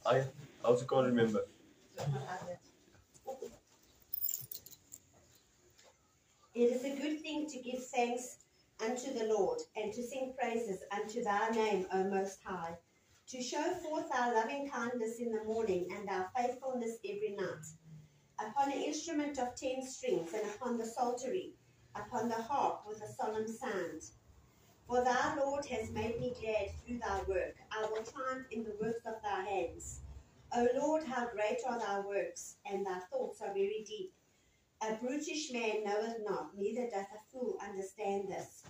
I also can't remember. It is a good thing to give thanks unto the Lord, and to sing praises unto thy name, O Most High, to show forth thy loving kindness in the morning, and thy faithfulness every night. Upon an instrument of 10 strings, and upon the psaltery, upon the harp with a solemn sound. For thy Lord has made me glad through thy work. I will triumph in the works of thy hands. O Lord, how great are thy works, and thy thoughts are very deep. A brutish man knoweth not, neither doth a fool understand this.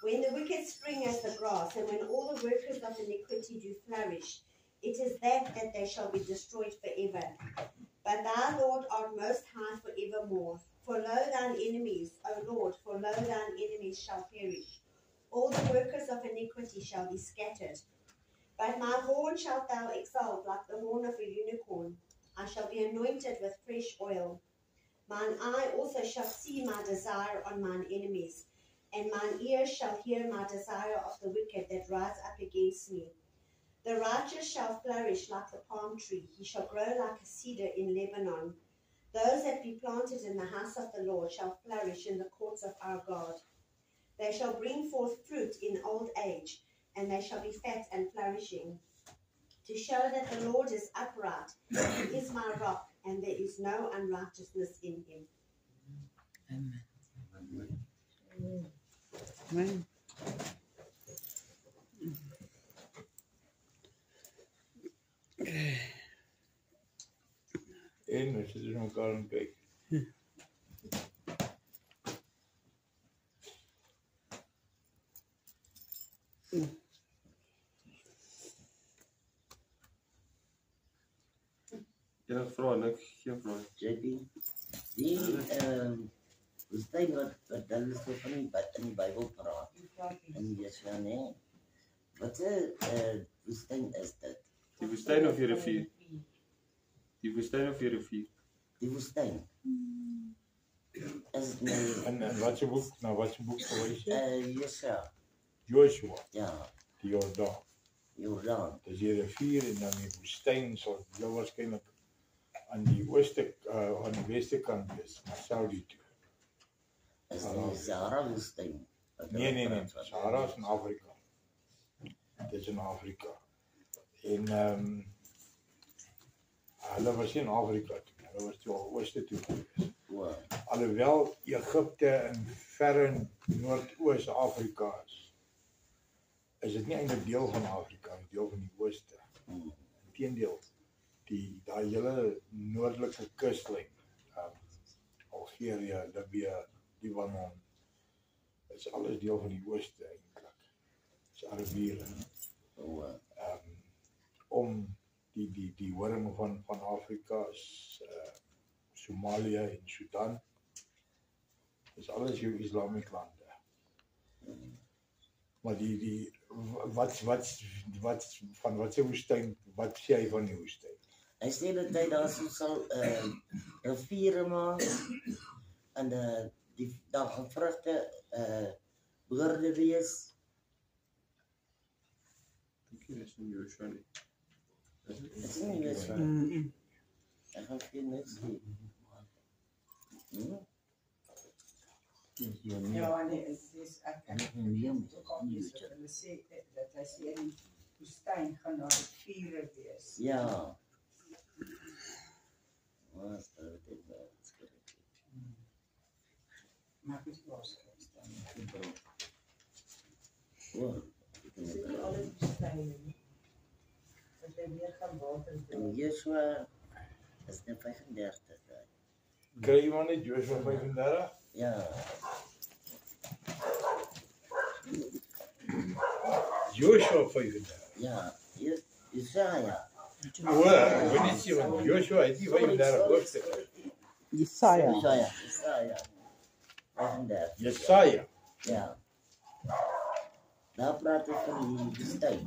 When the wicked spring as the grass, and when all the workers of iniquity do flourish, it is that they shall be destroyed forever. But thou, Lord, art most high forevermore. For lo, thine enemies, O Lord, for lo, thine enemies shall perish. All the workers of iniquity shall be scattered. But my horn shalt thou exalt like the horn of a unicorn. I shall be anointed with fresh oil. Mine eye also shall see my desire on mine enemies, and mine ears shall hear my desire of the wicked that rise up against me. The righteous shall flourish like the palm tree. He shall grow like a cedar in Lebanon. Those that be planted in the house of the Lord shall flourish in the courts of our God. They shall bring forth fruit in old age, and they shall be fat and flourishing, to show that the Lord is upright. He is my rock, and there is no unrighteousness in him. Amen. Amen. En we zitten naar elkaar aan het kijken. Ja, vrouw, niks, geen vrouw. JP, die woestijn wat hulle so van in die Bybel praat. En Jesua, nee. Wat 'n woestyn is dit? Die woestijn of die rivier? Die woestijn of die rivier? Die woestyn. Is dit nou En wat je boek, nou wat je boek verwijs je? Jesua. Joshua, Ja, die Jordaan. Jordaan. Dat is die rivier en dan die woestijn, zal heel waarschijnlijk aan die aan de westekant is, naar Saudi toe. Is die Sahara woestyn? Nee. Sahara is in Afrika. Het is in Afrika. En hulle was nie in Afrika toe. Hulle was toe al ooste toe gewees. Wow. Alhoewel Egypte in verre Noordoos-Afrika is dit nie eintlik deel van Afrika, nie deel van die ooste. Inteendeel, daai hele noordelike kuslyn, Algerië, Libië, Libanon, is alles deel van die ooste eintlik. Dis Arabiere. Om die horing van Afrika is Somalië en Sudan. Dis alles jou Islamic lande. Maar wat se woestyn, wat sê hy van die woestyn? Hy sê dat hy daar so sal riviere maak en daar gaan vrugte behoorde wees. Dink jy dis nie Joshua nie? Dis nie Joshua. Ek gaan vir niks sê. Ja, nee, het is ek hulle sê dat hy sê in die woestyn gaan daar riviere wees. Ja. Wat dit Maar ek is los. Dis nie alle woestyne nie. Dat hy weer gaan water dra. Joshua is net 35. Kry iemand net Joshua 35? Ja. Joshua 35? Ja, Jesaja. Hoor, wil nie sê, want Joshua het nie 35 hoofstuk. Jesaja. Jesaja. 35. Jesaja. Ja. Daar praat hy van die woestyn.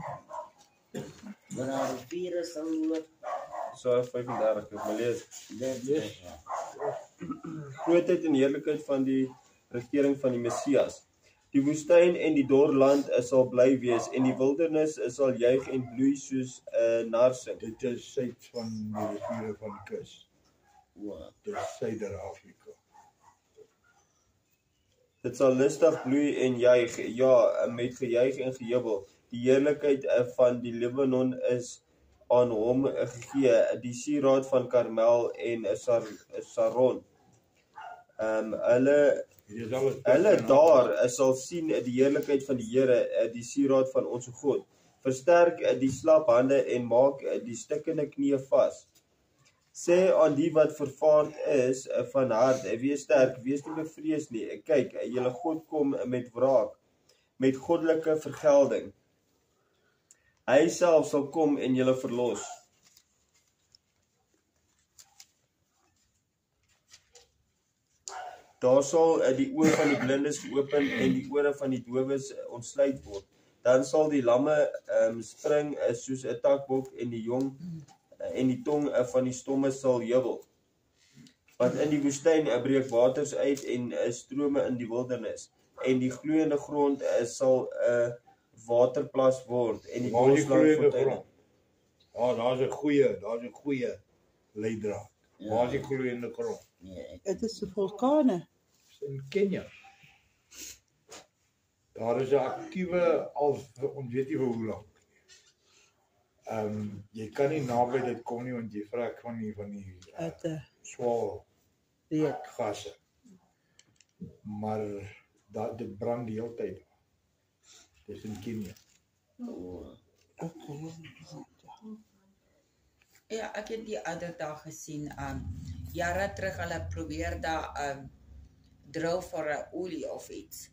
Wanneer die riviere sal loop. So 35, ek maar lees. Dit Grootheid en heerlikheid van die regering van die Messias. Die woestyn en die dor land sal bly wees en die wildernis sal juig en bloei soos 'n narsing. Dit is suid van die riviere van die kus. Wow. Dit is Suider-Afrika. Dit sal lustig bloei en juig, ja, met gejuig en gejubel. Die heerlikheid van die Libanon is aan hom gegee, die sieraad van Karmel en Saron. Hulle daar sal sien die heerlikheid van die Here, die sieraad van ons God. Versterk die slap hande en maak die stikkende knieë vas. Sê aan die wat vervaard is van hart, wees sterk, wees nie bevrees nie. Kyk, julle God kom met wraak, met goddelike vergelding. Hy self sal kom en julle verlos. Daar sal die oë van die blindes geopen en die ore van die dowes ontsluit word. Dan sal die lamme spring soos 'n takbok en die jong en die tong van die stomme sal jubel. Want in die woestyn breek waters uit en strome in die wildernis. En die gloeiende grond sal 'n waterplas word en die borsland fonteine. Ja, daar's 'n goeie leidraad. Waar is die gloeiende grond? Nee, Het is de vulkanen. In Kenia. Daar is 'n aktiewe al ons weet nie vir hoe lank. Jy kan nie naby dit kom nie want jy vrek van die Uit de swaal reek. gasse. Maar dit brand die hele tyd. Dis in Kenia. Ja, ek het die ander dag gesien, jare terug hulle probeer daar drill vir 'n olie of iets.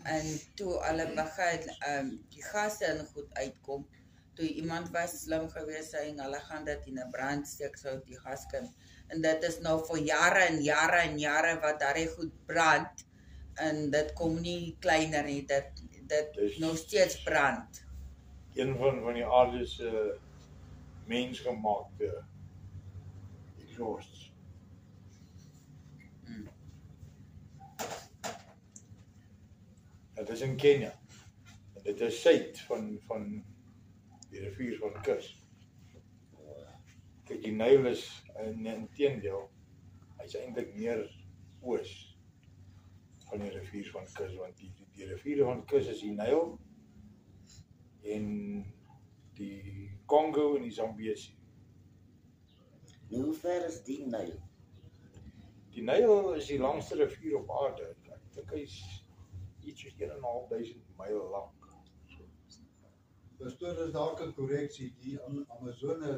En toe hulle begin die gasse en goed uitkom, toe iemand was slim geweest en hulle gaan dit in 'n brand steek sou die gas kan. En dit is nou vir jare en jare en jare wat daai goed brand en dit kom nie kleiner nie, dit nog steeds brand. Een van die aarde se mensgemaakte exhausts. Dit is in Kenia. En dit is suid van die rivier van kus. Kyk, die Nyl is in teendeel, hy's eintlik meer oos van die rivier van kus, want die rivier van kus is die Nyl en die Congo en die Zambesi. Nou, hoe ver is die Nyl? Die Nyl is die langste rivier op aarde. Ek dink hy's iets soos 1.500 myl lank. Pastoor, is dalk 'n korreksie, die Amazone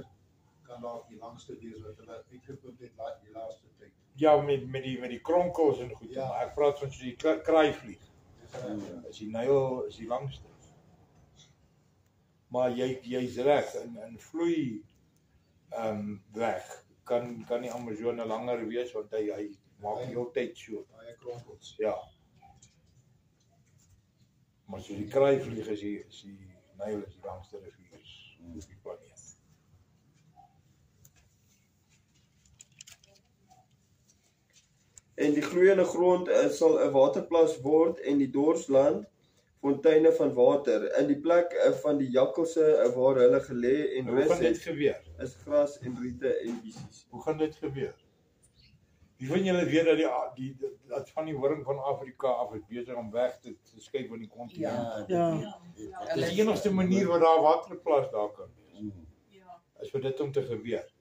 kan dalk die langste wees wat hulle uitgevind het die laaste tyd. Ja, met die kronkels en goed, Ja. maar ek praat van so die kraaivlieg. Dis Is die Nyl is die langste. Maar jy's reg, in vloei weg kan die Amazone langer wees want hy maak die hele tyd so. baie kronkels. Ja. Maar so die kraaivlieg is die Nyl is die langste rivier op die planeet. En die gloeiende grond sal 'n waterplas word en die dorsland fonteine van water. In die plek van die jakkalse waar hulle gelê en Hoe rus gaan dit het, gebeur? is gras en riete en biesies. Hoe gaan dit gebeur? Wie van julle weet dat van die horing van Afrika af is besig om weg te skuif van die kontinent? Ja. Dis die enigste manier wat daar waterplas daar kan wees. Mm. Is vir dit om te gebeur.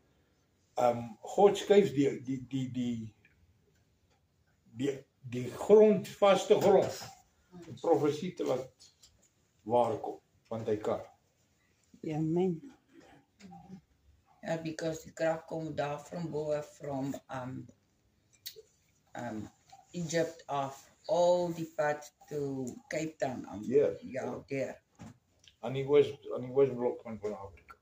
God skuif die grond, vaste grond, die profesie te laat waarkom, want hy kan. Amen. Yeah, because the krag kom daar from boe from Egypt off all the path to Cape Town. Yes. Yeah, there. Aan die oosblok van Afrika.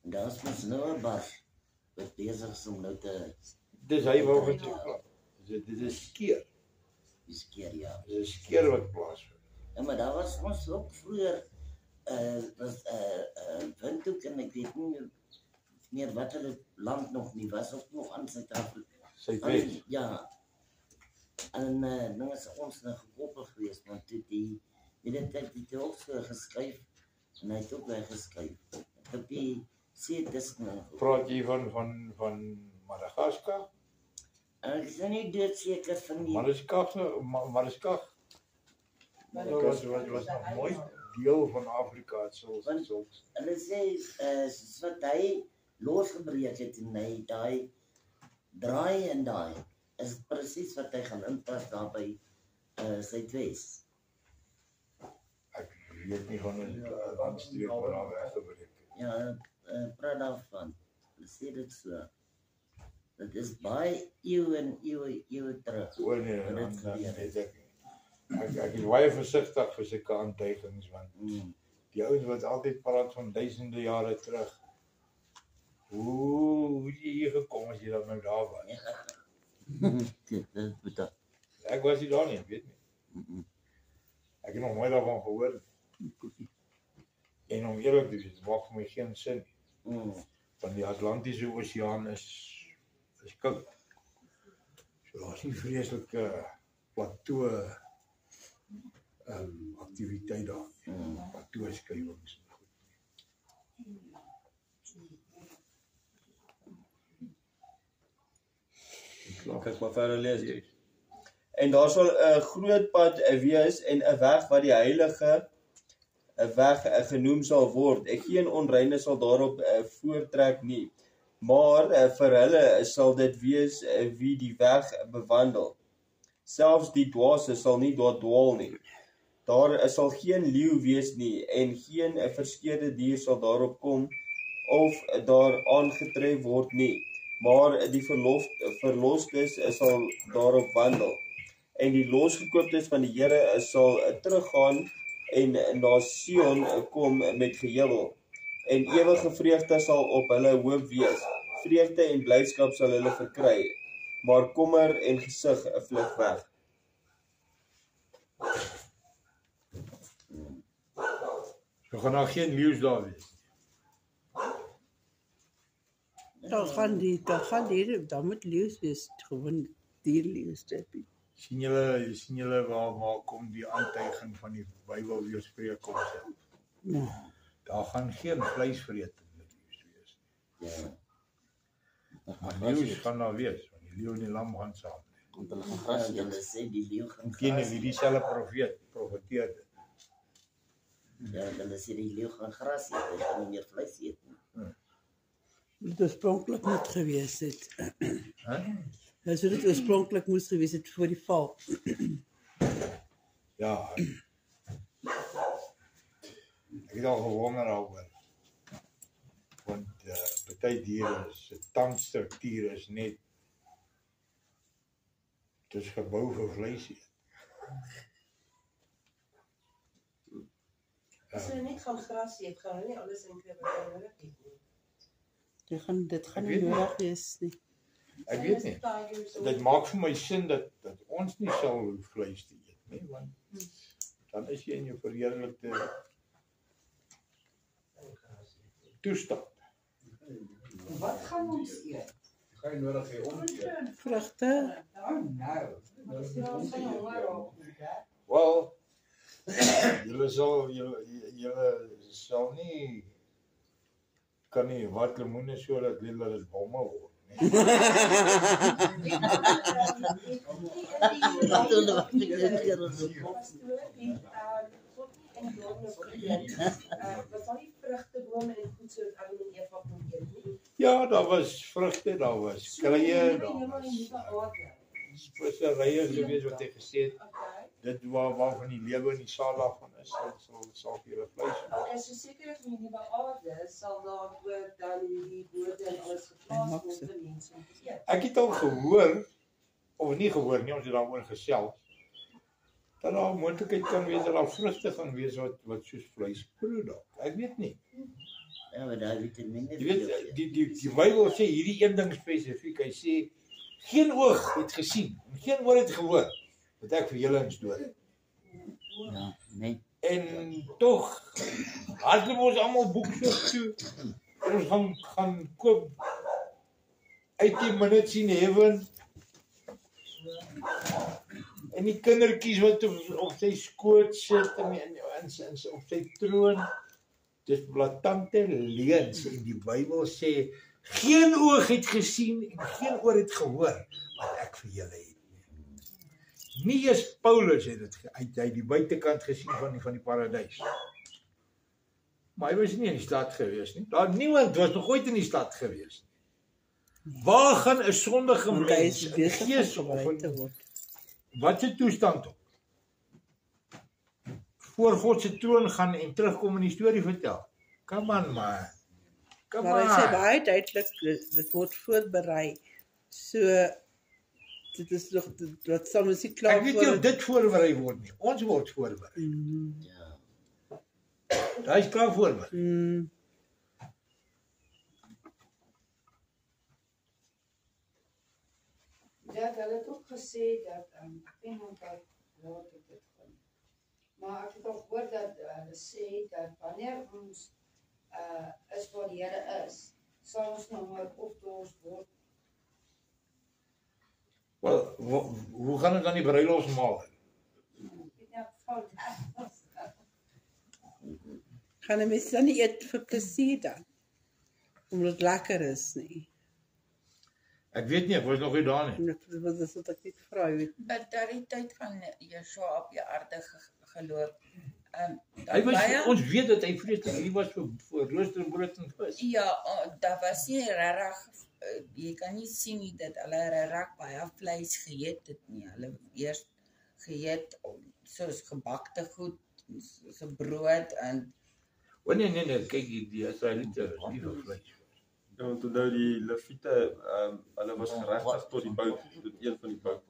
Daar is mos nou 'n bas wat besig is om nou te Dis hy wou wat jy praat. Dit is skeer. skeer, ja. Dis 'n skeer wat plaasvind. Ja, maar daar was ons ook vroeër was windhoek en ek weet nie meer wat hulle land nog nie was ook nog aan Suid-Afrika Suidwes. Ja. En dan is ons nou gekoppel geweest, want toe die tyd het hy ook so geskuif en hy het ook weggeskuif. Ek heb die see tussen. Praat jy van Madagaskar? Ek is nie doodseker van die Madagaskar was nog mooi deel van Afrika. Hulle sê, soos wat hy losgebreek het en hy daai draai en daai, is presies wat hy gaan inpas daar by Suidwes. Ek weet nie van 'n landstreek waar daar weggebreek het. Ja, praat daarvan. Hulle sê dit so. Dit is baie eeuwe terug. O nee, wat dan dit gebeur weet het. ek is baie versigtig vir sulke aantuigings, want die ouens wat altyd praat van duisende jare terug. Hoe het jy hier gekom as jy dan nou daar was? Dit bedoel. Ek was nie daar nie, weet nie. Ek het nog nooit daarvan gehoor. En om eerlik te wees, maak vir my geen sin nie. Want die Atlantiese Oseaan is koud. So daar is nie vreeslike plateau aktiwiteit daar. Plateau skuiwings. Kyk maar verder lees jy. En daar sal 'n groot pad wees en 'n weg wat die heilige 'n weg genoem sal word. Geen onreine sal daarop voortrek nie. Maar vir hulle sal dit wees wie die weg bewandel. Selfs die dwaase sal nie daar dwaal nie. Daar sal geen leeu wees nie en geen verskeurde dier sal daarop kom of daar aangetref word nie. Maar die verlostes sal daarop wandel. En die losgekooptes van die Here sal teruggaan en na Sion kom met gejubel. En ewige vreugde sal op hulle hoop wees. Vreugde en blydskap sal hulle verkry, maar kommer en gesig vlug weg. So gaan daar geen leeu's daar wees. Daar moet leeu's wees, gewoon dierleeu's dit. Sien julle waar kom die aantuiging van die Bybel weer spreek kom self. Ja. Daar gaan geen vleisvretende leeu's wees nie. Ja. Maar leeu's gaan daar wees, want die leeu en die lam gaan saam. Want hulle gaan gras eet. Hulle sê die leeu gaan Teen gras wie dieselfde profeteer dit. Ja, hulle sê die leeu gaan gras eet, hy gaan nie meer vleis eet nie. Dit oorspronklik moet gewees het. Hè? So dit oorspronklik moes gewees het voor die val. Ja. Ek het al gewonder daaroor. Want baie diere se tandstruktuur is net dis gebou vir vleis eet. As hulle net gaan gras eet, gaan hulle nie alles inkry wat hulle nodig het nie. Dit gaan nie nodig wees nie. Ek weet nie. Dit maak vir my sin dat ons nie sal vleis te eet nie, want dan is jy in jou verheerlikte toestand. Wat gaan ons eet? Ga jy nodig hê om te eet? Vrugte. Wel, julle sal nie kan nie wat lemoene so dat dit bomme word nie. Ja, daar was vrugte, daar was kruie, daar was speserye gewees wat hy gesê het. Dit waarvan die lewe en die saad daarvan is, sal vir julle vleis. En so seker as jy nie by aarde sal daar ook dan die woorde en alles geplaas word vir mense om te eet. Ek het al gehoor, of nie gehoor nie, ons het daaroor gesels, dat daar moontlikheid kan wees dat daar vrugte gaan wees wat soos vleis proe dalk. Ek weet nie. Ja, maar daar vitamine. Jy weet, die Bybel sê hierdie een ding spesifiek, hy sê, geen oog het gesien, en geen oor het gehoor, wat ek vir julle instoor. Ja, nee. En tog, hardloop ons allemaal boeksoek toe, en ons gaan koop 18 minutes in heaven, En die kindertjies wat op sy skoot sit en op sy troon. Dis blaatante leuns en die Bybel sê geen oog het gesien en geen oor het gehoor wat ek vir julle het. Nie eens Paulus het dit hy die buitekant gesien van die paradys. Maar hy was nie in die stad gewees nie. Daar niemand was nog ooit in die stad gewees nie. Waar gaan 'n sondige Want hy mens is in besig om gees of gewy te word. wat se toestand op? Voor God se troon gaan en terugkom en die storie vertel. Come on man. Come Maar hy sê on. baie duidelik, dit word voorberei. So, dit is nog, wat sal ons nie klaar Ek weet nie of dit voorberei word nie. Ons word voorberei. Ja. Hy is klaar voorberei. Dat hulle het ook gesê dat ek weet nie wat laat ek dit gaan. Maar ek het ook gehoor dat hulle sê dat wanneer ons is waar die Here is, sal ons nou maar opdors word. Wel, hoe gaan dit dan die bruilofsmaal? Ek weet nie of fout is. Gaan 'n mens dan nie eet vir plesier dan? Omdat dit lekker is nie. Ek weet nie, ek was nog nie daar nie. Wat is wat ek net vra, jy weet. Maar daardie tyd gaan Yeshua op die aarde geloop. Hy was, ons weet dat hy vreeslik lief was vir roosterbrood en vis. Ja, daar was nie regtig, jy kan nie sien nie dat hulle regtig baie vleis geëet het nie. Hulle eers geëet soos gebakte goed, so brood en O nee, kyk die Israeliete is nie vir vleis. Ja, want onthou die Lewiete, hulle was geregtig tot die bout, tot een van die bout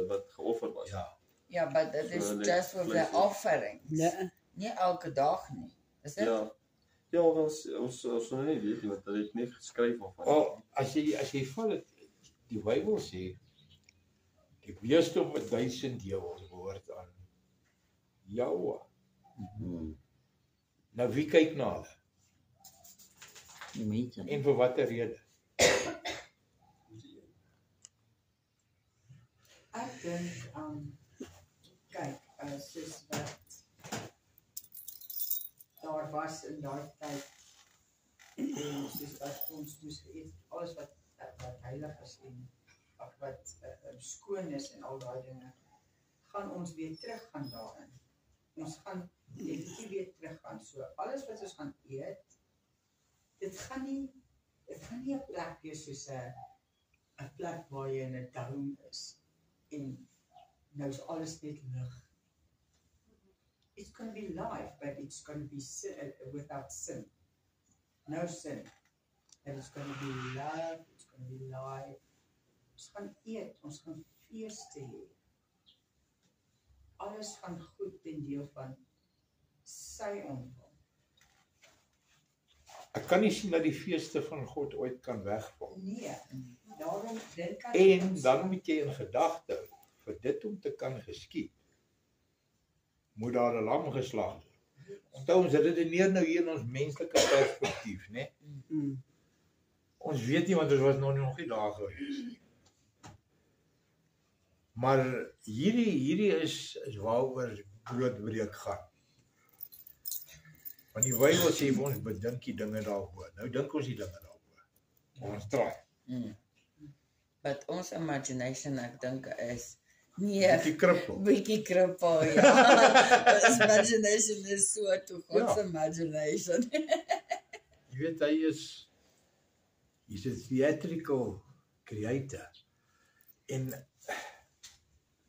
wat geoffer was. Ja. ja, but that is So, just for the offering. Ja. Nie elke dag nie. Is dit? Ja. Ja, ons nou nie weet nie, want hulle het nie geskryf of Oh, as jy val het, die Bybel sê die beeste op 1000 ewels behoort aan Jahwe. Nou wie kyk na hulle? Die mense. En vir watter rede? Ek dink kyk, soos wat daar was in daai tyd en soos wat ons moes eet, alles wat heilig is en wat skoon is en al daai dinge, gaan ons weer terug gaan daarin. Ons gaan definitief weer terug gaan. So alles wat ons gaan eet, dit gaan nie 'n plek wees soos 'n plek waar jy in 'n dome is en nou is alles net lig. It's going to be life, but it's going to be without sin. No sin. And it's going to be love, it's going to be life. Ons gaan eet, ons gaan feeste hê. Alles gaan goed ten deel van sy ontvang. Ek kan nie sien dat die feeste van God ooit kan wegval. Nee, daarom dink ek En dan moet jy in gedagte hou, vir dit om te kan geskied, moet daar 'n lam geslag word. Onthou ons redeneer nou hier in ons menslike perspektief, né? Ons weet nie want ons was nog nie daar gewees nie. Maar hierdie is waaroor broodbreek gaan. Want die Bybel sê vir ons bedink die dinge daaroor. Nou dink ons die dinge daaroor. Ons try. But ons imagination, ek dink, is Bietjie krippel. Bietjie krippel, ja. Ons imagination is so toe God's imagination. Jy weet, he's a theatrical creator. En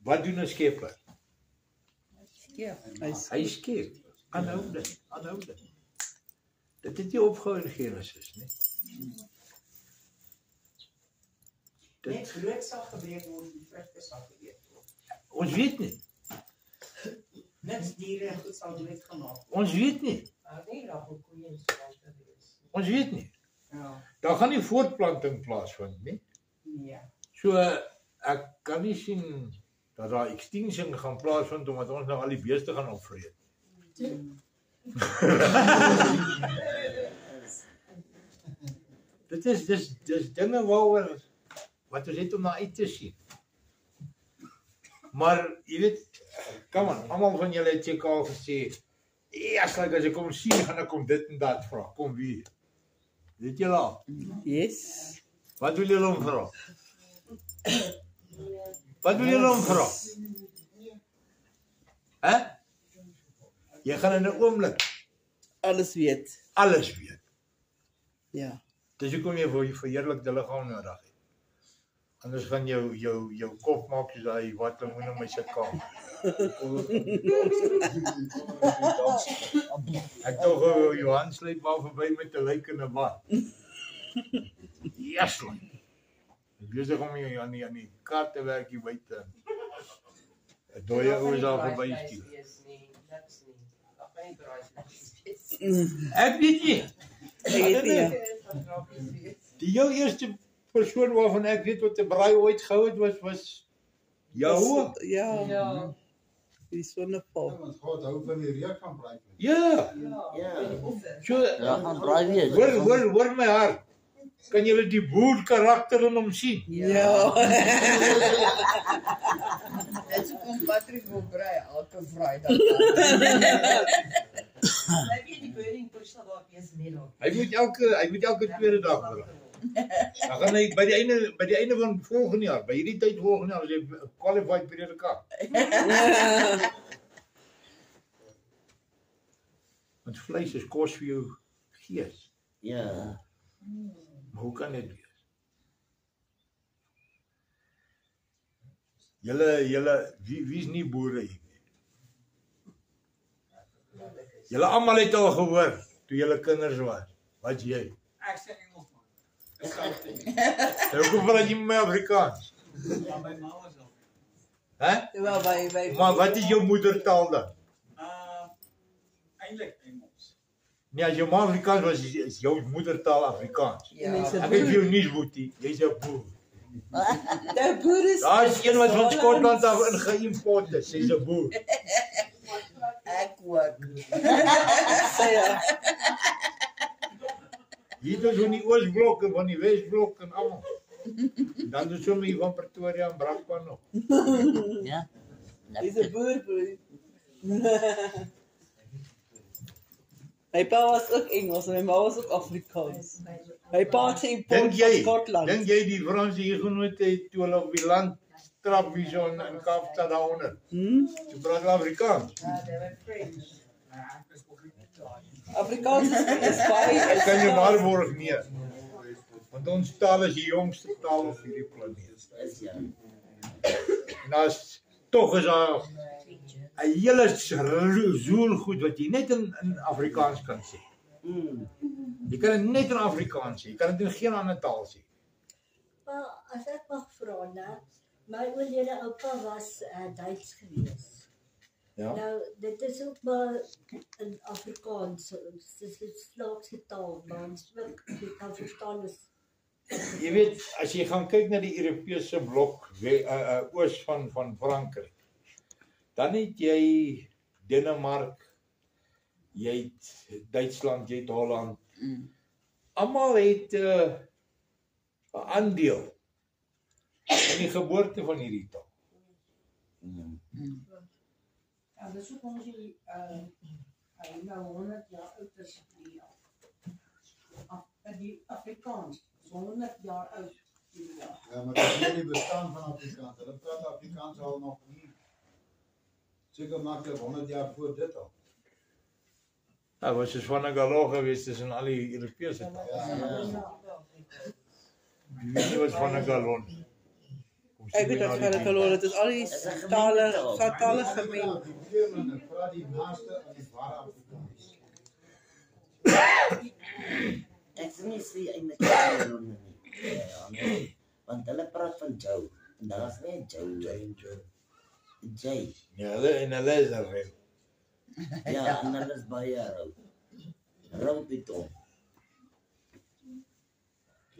wat doen 'n skepper? Hy skep. Aanhoudend. Dit het nie opgehou in Genesis nie. Net brood sal gebreek word en vrugte sal geëet word. Ons weet nie. Niks diere en goed sal doodgemaak word. Ons weet nie. Nie daar hoe koeie en so te wees. Ons weet nie. Ja. Daar gaan nie voortplanting plaasvind nie. Nee. So ek kan nie sien dat daar extinction gaan plaasvind omdat ons nou al die beeste gaan opvreet. Dit is dinge waaroor wat ons het om na uit te sien. Maar jy weet, kom aan, almal van julle het seker al gesê, as ek kom sien, gaan ek kom dit en dat vra. Kom wie? Weet julle al? Yes. Wat wil julle hom vra? Wat wil julle hom vra? Hè? Jy gaan in 'n oomblik alles weet. Alles weet. Ja. Dis hoekom jy vir verheerlikte liggaam nodig het. Anders gaan jou kop maak soos hy wat hulle moet in my sitkamer. Ek tog Johan sluit maar verby met 'n lijk in 'n bad. Yes man. Ek besig om hier aan die kar te werk hier buite. 'n Dooie ou is daar verby stuur. Ek weet nie. Die jou eerste persoon waarvan ek weet wat 'n braai ooit gehou het was Jahoe. Ja. Die sonneval. Want God hou van die reuk van braai. Ja. So, gaan braai wees. Hoor my hart. Kan julle die boer karakter in hom sien? Ja. Dit is hoekom Patrick wil braai elke Vrydag. Heb jy die burning bush daar waar wees middel? Hy moet elke tweede dag braai. Dan gaan hy by die einde van volgende jaar, by hierdie tyd volgende jaar, as jy qualified predikant. Want vleis is kos vir jou gees. Ja. Maar hoe kan dit wees? Julle wie's nie boere hier nie? Julle almal het al gehoor toe julle kinders was. Wat jy? Ek sê Engelsman. Ek sê Hoekom praat jy met my Afrikaans? Ja, my ma was al. Hè? Wel by. Maar wat is jou moedertaal dan? Eintlik Engels. Nee, as jou ma Afrikaans was, is jou moedertaal Afrikaans. Ja. Ek het vir jou nie boetie, jy's 'n boer. Die boer is... Daar is een wat van Skotland af ingeïmport is, sy's 'n boer. Ek ook. Sê ja. Hier is van die Oosblok en van die Wesblok en almal. Dan is sommer hier van Pretoria en Brakpan nog. Ja. Dis 'n boer. My pa was ook Engels en my ma was ook Afrikaans. My pa het import van Skotland. Dink jy die Franse hier genoot het toe hulle op die land trap wie so in Kaapstad daaronder? Toe praat hulle Afrikaans. Afrikaans is baie... Ek kan jou maar borg nie. Want ons taal is die jongste taal op hierdie planeet. Is ja. En as tog is daar 'n hele zoel goed wat jy net in Afrikaans kan sê. Jy kan dit net in Afrikaans sê. Jy kan dit in geen ander taal sê. Maar as ek mag vra, né? My oorlede oupa was Duits geweest. Ja. Nou, dit is ook maar in Afrikaans, dis 'n slaagse taal, maar ons ook jy kan verstaan is. Jy weet, as jy gaan kyk na die Europese blok oos van Frankryk, dan het jy Denemark, jy het Duitsland, jy het Holland. Almal het 'n aandeel in die geboorte van hierdie taal. Ja, dis ook ons die hy nou 100 jaar oud is die Afrikaans. 100 jaar oud. Ja, maar dit is die bestaan van Afrikaans. Hulle praat Afrikaans al nog nie. Seker maklik 100 jaar voor dit al. Nou, was dus van 'n galo geweest tussen al die Europese tale. Jy weet nie wat van 'n galo nie. Ek weet dat van 'n galo, dit is al die tale gemeng. Die praat die naaste aan die ware Afrikaans. Ek sê nie sê eintlik nie. Want hulle praat van Joe. En daar's nie Joe. Jay. Ja, hulle is daar reg. Ja, en hulle is baie rou. Rou Piton.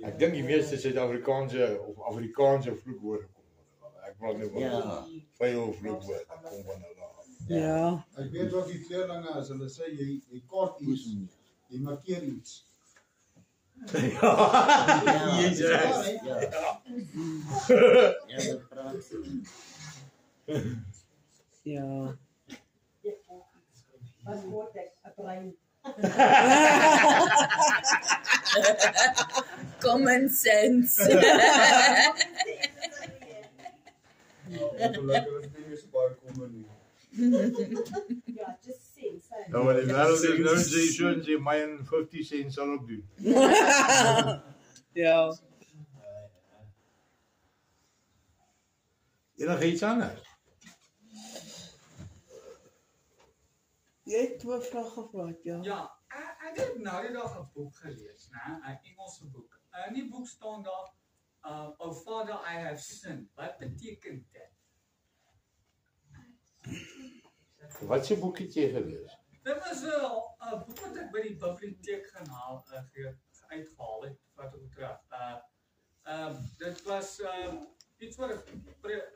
Ek dink die meeste Suid-Afrikaanse of Afrikaanse vloekwoorde kom van hulle. Ek praat net van veel vloekwoorde kom van hulle. Ja. Ek weet ook die kleerlinge as hulle sê jy kort iets, jy markeer iets. Ja, dit praat. Ja. Wat word ek? 'n brein. Common sense. Ja, just sense. Nou, maar die wêreld is nou sê so en sê my en 50 cent sal ook doen. Ja. Enige iets anders? Jy het 2 vrae gevra, ja. Ja, ek het nou die dag 'n boek gelees, né? 'n Engelse boek. In die boek staan daar, "Oh Father, I have sinned." Wat beteken dit? Wat se boek het jy gelees? Dit was 'n boek wat ek by die biblioteek uitgehaal het, wat ek terug. Dit was iets wat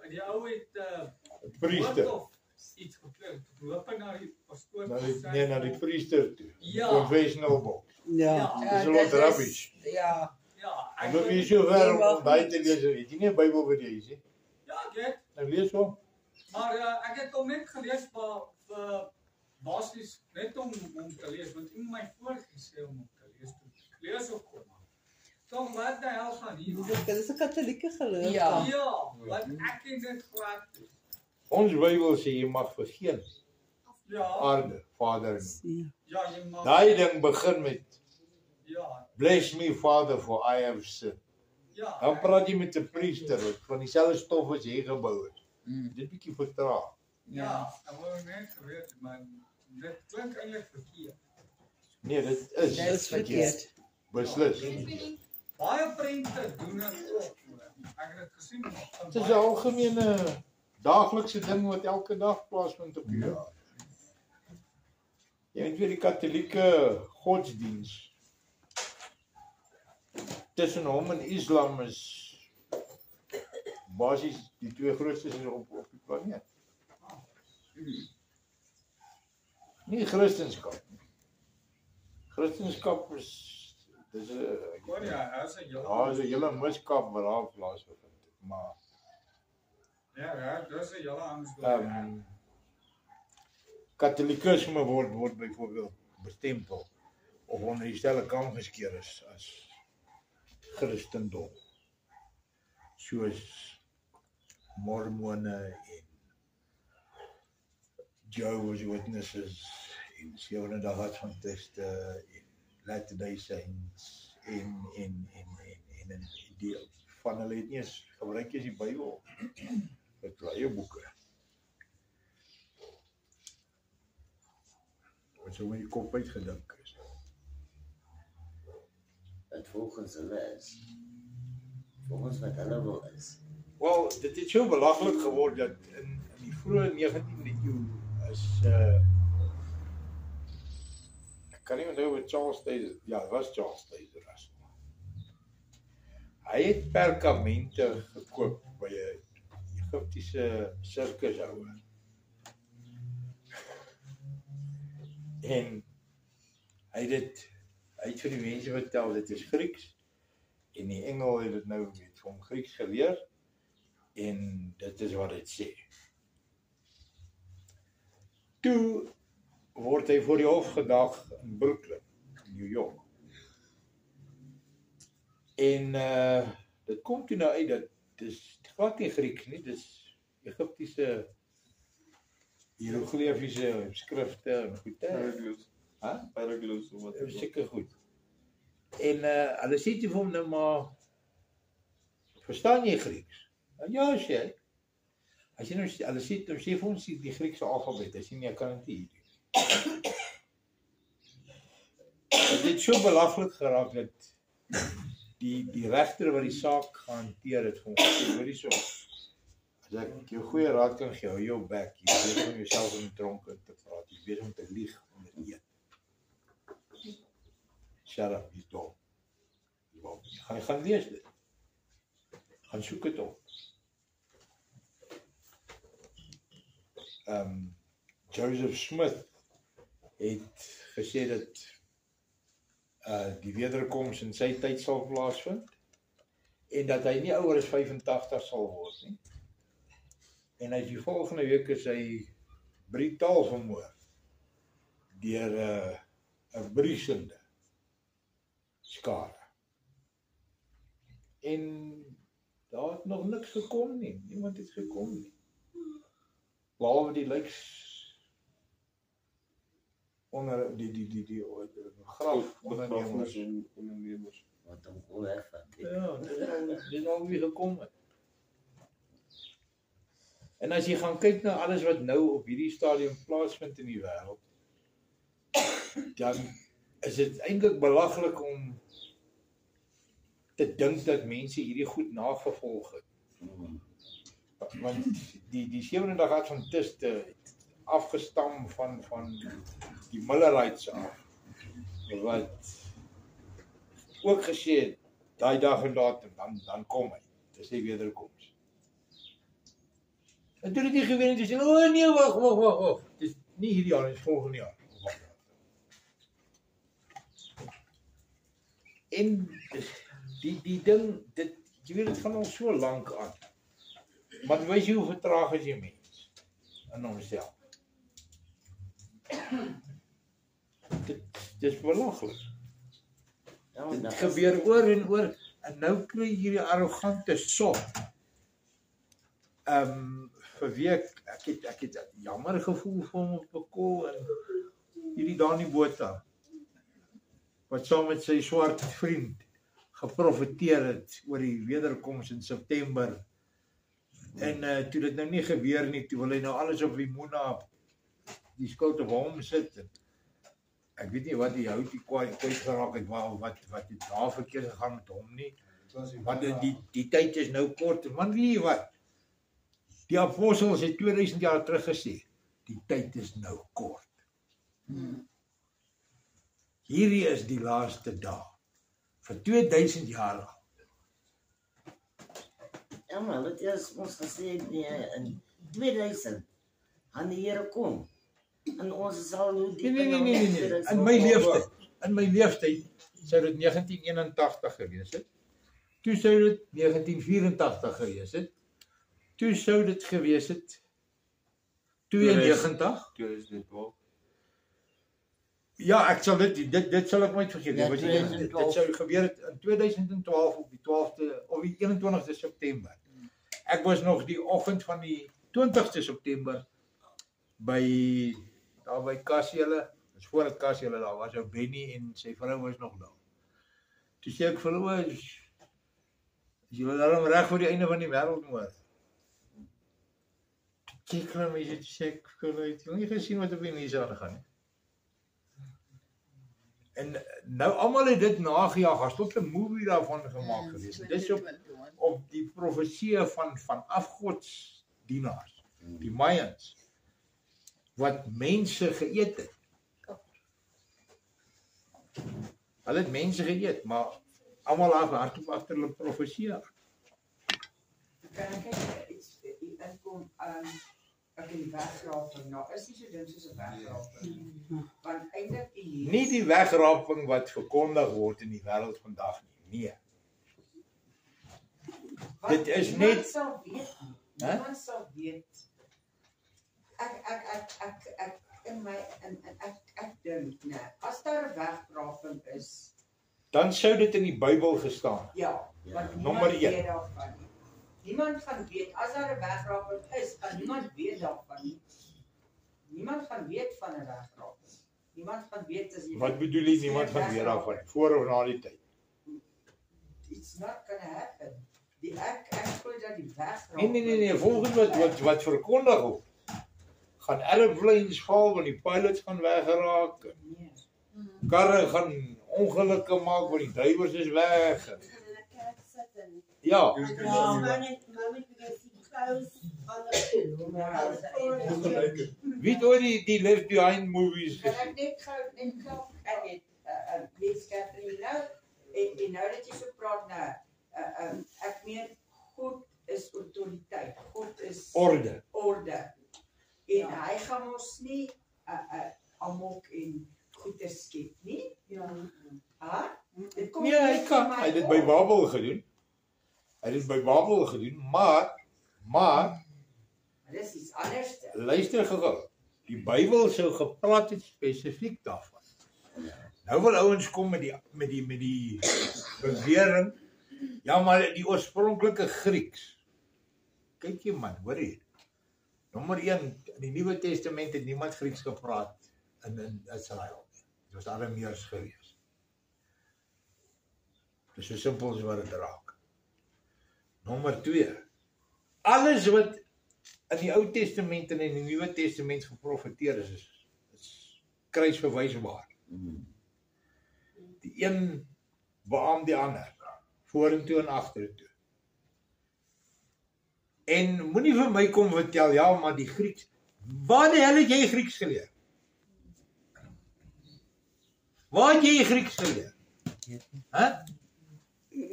die ou het Priester. woord of iets geklik. Loop na die pastoor. Na die priester toe. Ja. Confessional box. Ja. Dis 'n lot rubbish. Ja. Ja, Ek wil nie so ver om daai te lees. Het jy nie 'n Bybel by jou nie? Ja, ek het. Nou lees hom. Maar ek het hom net gelees vir basies net om te lees, want iemand my voorgesê om te lees. Ek lees ook kom. So wat die hel gaan hier? Dit is 'n Katolieke geloof. Ja, wat ek het dit glad. Ons Bybel sê jy mag vir geen Ja. aarde, Vader noem. Ja, jy mag. Daai ding begin met Ja. Bless me, Father, for I have sinned. Ja. Dan praat jy met 'n priester wat van dieselfde stof as jy gebou het. Dit bietjie vertraag. Ja, ek wou net geweet, maar dit klink eintlik verkeerd. Nee, dit is verkeerd. Beslis. Baie prente doen dit ook. Ek het dit gesien. Dit is 'n algemene daaglikse ding wat elke dag plaasvind op die jaar. Jy weet weer die Katolieke godsdiens. Tussen hom en Islam is basies die 2 grootstes op die planeet. Nie Christendom. Christendom is dis 'n hele miskap wat daar plaasvind. Maar ja, dis 'n hele ander Katolicisme word byvoorbeeld bestempel of onder dieselfde kam geskeer is as Christendom. Soos Mormone en Jehovah's Witnesses en Sewende Dag Adventiste en Latter-day Saints en 'n deel van hulle het nie eens gebruik as die Bybel vir eie boeke. Wat so met die kop uitgedink is. Wat volgens hulle is. Volgens wat hulle wil is. Wel, dit het so belaglik geword dat in die vroeë 19de eeu is ek kan nie onthou wat Charles Taylor, ja, dit was Charles Taylor as. Hy het perkamente gekoop by 'n Egiptiese sirkushouer. En hy het vir die mense vertel dit is Grieks en die engel het dit nou weet vir hom Grieks geleer en dit is wat dit sê. Toe word hy voor die hof gedag in Brooklyn, New York. En dit kom toe nou uit dat dis glad nie Grieks nie, dis Egiptiese hieroglifiese skrifte en goede. Hieroglyphs of wat. Seker goed. En hulle sê toe vir hom nou maar verstaan jy Grieks? Ja, sê hy. As jy nou hulle sê vir ons die Griekse alfabet, as jy nie kan dit hier doen. Dit het so belaglik geraak dat die regter wat die saak gehanteer het vir hom gesê, hoorie so. As ek jou goeie raad kan gee, hou jou bek, jy weet om jouself in die tronk in te praat, jy weet om te lieg onder eet. Shut up, jy's dom. Gaan lees dit. Gaan soek dit op. Joseph Smith het gesê dat die wederkoms in sy tyd sal plaasvind en dat hy nie ouer as 85 sal word nie. En as die volgende week is hy brutaal vermoor deur 'n briesende skare. En daar het nog niks gekom nie. Niemand het gekom nie. Behalwe die lyks onder die graf ondernemers en ondernemers. Wat hom kon wegvat. Ja, dis al wie gekom het. En as jy gaan kyk na alles wat nou op hierdie stadium plaasvind in die wêreld, dan is dit eintlik belaglik om te dink dat mense hierdie goed nagevolg het. Want die Sewende Dag Adventiste afgestam van die Millerites af, wat ook gesê het, daai dag en datum, dan kom hy, dis die wederkoms. En toe het nie geweet nie, sê, o nee, wag, dis nie hierdie jaar, dis volgende jaar. En die ding, jy weet het van ons so lank aan, maar weet jy hoe vertraag is die mens in homself? Dit is belaglik. Dit gebeur oor en oor, en nou kry jy hierdie arrogante sop. Vir wie ek het jammer gevoel vir hom op Bekol en hierdie Dani Botha, wat saam met sy swart vriend geprofeteer het oor die wederkoms in September. En toe dit nou nie gebeur nie, toe wil hy nou alles op die Mona, die skuld op hom sit. Ek weet nie wat die hout die kwyt geraak het, wat het daar verkeerd gegaan met hom nie. Want die tyd is nou kort. Man, weet jy wat? Die apostels het 2000 jaar terug gesê, die tyd is nou kort. Hierdie is die laaste dag. Vir 2000 jaar al. Ja man, dit is ons gesê in 2000, gaan die Here kom. En ons sal hoe diep Nee. In my leeftijd sou dit 1981 gewees het. Toe sou dit 1984 gewees het. Toe sou dit gewees het 92. 2012. Ja, ek sal dit sal ek nooit vergeet. Ja, dit sou gebeur het in 2012 op die 12de of die 21ste September. Ek was nog die oggend van die 20ste September daar by Kassiele, dis voor het Kassiele daar was, ou Benny en sy vrou was nog daar. Toe sê ek vir hulle, as jy wil daarom reg voor die einde van die wêreld hoor. Toe kyk hulle mense, toe sê ek vir hulle, jy het nie gesien wat op die nuus aangaan nie. En nou almal het dit nagejaag, as tot 'n movie daarvan gemaak gewees. Dit is op die profesie van afgodsdienaars, die Mayans, wat mense geëet het. Hulle het mense geëet, maar almal hardop agter hulle profesie. Kan ek iets inkom, ek in die wegraping, nou is nie so ding soos 'n wegraping, want eintlik Nie die wegraping wat verkondig word in die wêreld vandag nie, nee. Dit is net... Niemand sal weet nie, niemand sal weet. Ek dink, nee, as daar 'n wegraping is, dan sou dit in die Bybel gestaan. Ja, want Nommer niemand 1. weet daarvan nie. Niemand gaan weet, as daar 'n wegraping is, kan niemand weet daarvan nie. Niemand gaan weet van 'n wegraping. Niemand gaan weet as jy... Wat bedoel jy, niemand gaan weet daarvan, voor of na die tyd? It's not gonna happen. Ek glo dat die wegraping... Nee, volgens wat verkondig word, gaan airplanes val, want die pilots gaan weggeraak, karre gaan ongelukke maak, want die drywers is weg. Ja. Wie het ooit die Left Behind movies gesien? Kan ek net gou, ek het, lees Catherine nou, en nou dat jy so praat nou, ek meen, God is autoriteit, God is... Orde. En hy gaan ons nie amok en goeie skep nie. Ja. Nee, hy kan. Hy het dit by Babel gedoen. Maar anders. Luister gou. Die Bybel sou gepraat het spesifiek daarvan. Nou wil ouens kom met die bewering, ja maar die oorspronklike Grieks. Kyk jy man, hoor jy? Nommer 1, in die Nuwe Testament het niemand Grieks gepraat in Israel. Dit was Arameers gewees. Dit is so simpel as wat dit raak. Nommer 2, alles wat in die Ou Testament en in die Nuwe Testament geprofeteer is kruisverwysbaar. Die een beaam die ander, vorentoe en agtertoe. En moenie vir my kom vertel, ja, maar die Grieks, waar die hel het jy Grieks geleer? Waar het jy Grieks geleer? Huh?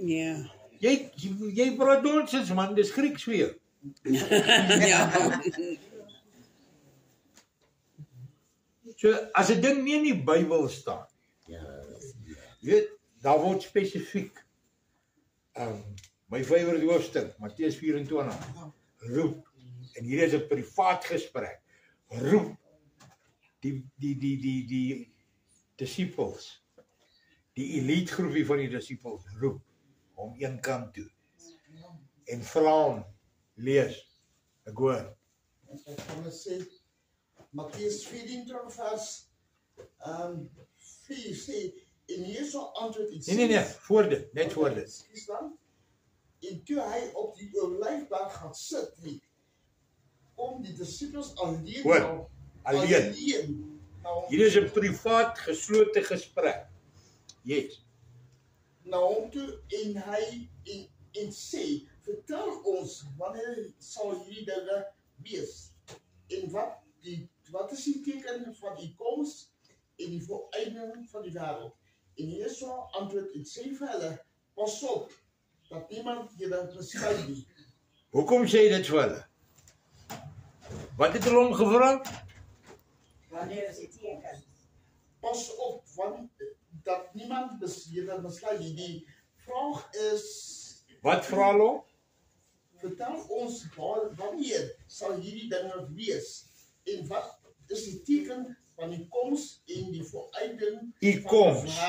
Ja. Jy praat nonsens man, dis Grieks vir jou. Ja. So, as 'n ding nie in die Bybel staan, jy weet, daar word spesifiek, my favorite hoofstuk, Matteus 24, roep, en hier is 'n privaat gesprek, roep die disciples, die elite groepie van die disciples, roep, om een kant toe, en vra hom, lees, ek hoor. Ek gaan sê, Matteus 24 vers 4 sê, en Jesus antwoord iets. Nee, voor dit, net voor dit. En toe hy op die olyfberg gaan sit het, om die disciples alleen Hoor, alleen. Hier is 'n privaat geslote gesprek. Yes. Na hom toe en hy en sê, vertel ons wanneer sal hierdie dinge wees? En wat is die teken van die koms en die volëinding van die wêreld? En Jesus antwoord en sê vir hulle, pas op dat niemand julle mislei nie. Hoekom sê jy dit vir hulle? Wat het hulle hom gevra? Wanneer is die teken? Pas op dat niemand julle mislei nie. Die vraag is, wat vra hulle hom? Vertel ons wanneer sal hierdie dinge wees? En wat is die teken van die koms en die volëinding Die koms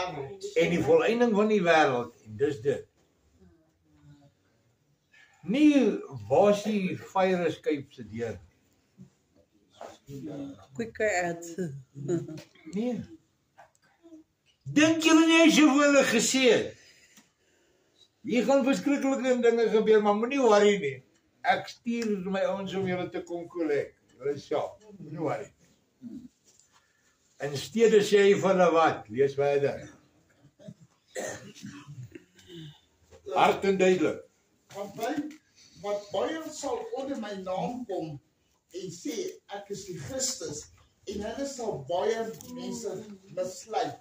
en die volëinding van die wêreld, en dis dit. Nie waar is die fire escape se deur nie. Quicker out. Nee. Dink julle nie as jy vir hulle gesê het? Hier gaan verskriklike dinge gebeur, maar moenie worry nie. Ek stuur my ouens om julle te kom collect. Hulle sê, moenie worry. In steede sê hy vir hulle wat? Lees verder. Hard en duidelik. Want baie sal onder my naam kom en sê ek is die Christus en hulle sal baie mense mislei.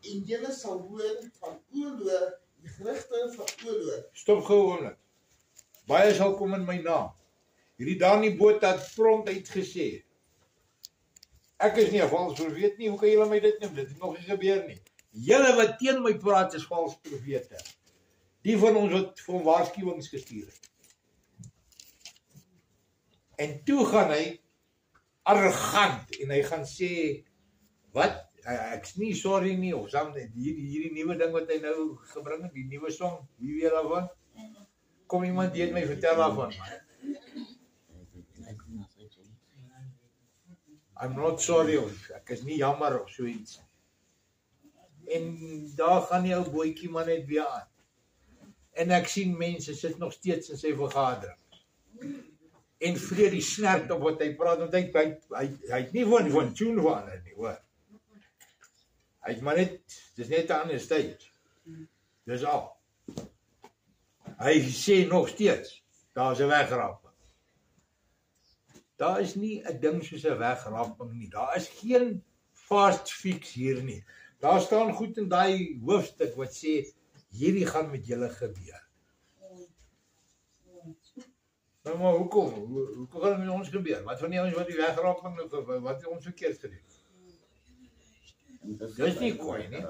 En julle sal hoor van oorlog, die gerugte van oorlog. Stop gou oomblik. Baie sal kom in my naam. Hierdie daar in die boot het front uitgesê. Ek is nie 'n valse profeet nie, hoe kan julle my dit noem? Dit het nog nie gebeur nie. Julle wat teen my praat is valse profete. Die van ons wat vir hom waarskuwings gestuur het. En toe gaan hy arrogant en hy gaan sê, wat? Ek's nie sorry nie, of hierdie nuwe ding wat hy nou gebring het, die nuwe song, wie weet daarvan? Kom iemand die het my vertel daarvan. I'm not sorry, ek is nie jammer of so iets. En daar gaan die ou bootjie maar net weer aan. En ek sien mense sit nog steeds in sy vergadering. En vreet die snert op wat hy praat, want hy het nie van tune verander nie, hoor. Hy het maar net, dis net 'n ander stage. Dis al. Hy sê nog steeds, daar is 'n wegrapping. Daar is nie 'n ding soos 'n wegrapping nie. Daar is geen fast fix hier nie. Daar staan goed in daai hoofstuk wat sê, hierdie gaan met julle gebeur. Nou maar hoekom? Hoekom gaan dit met ons gebeur? Wat van die ouens wat die wegrapping, wat het ons verkeerd gedoen? Dis nie kooi nie.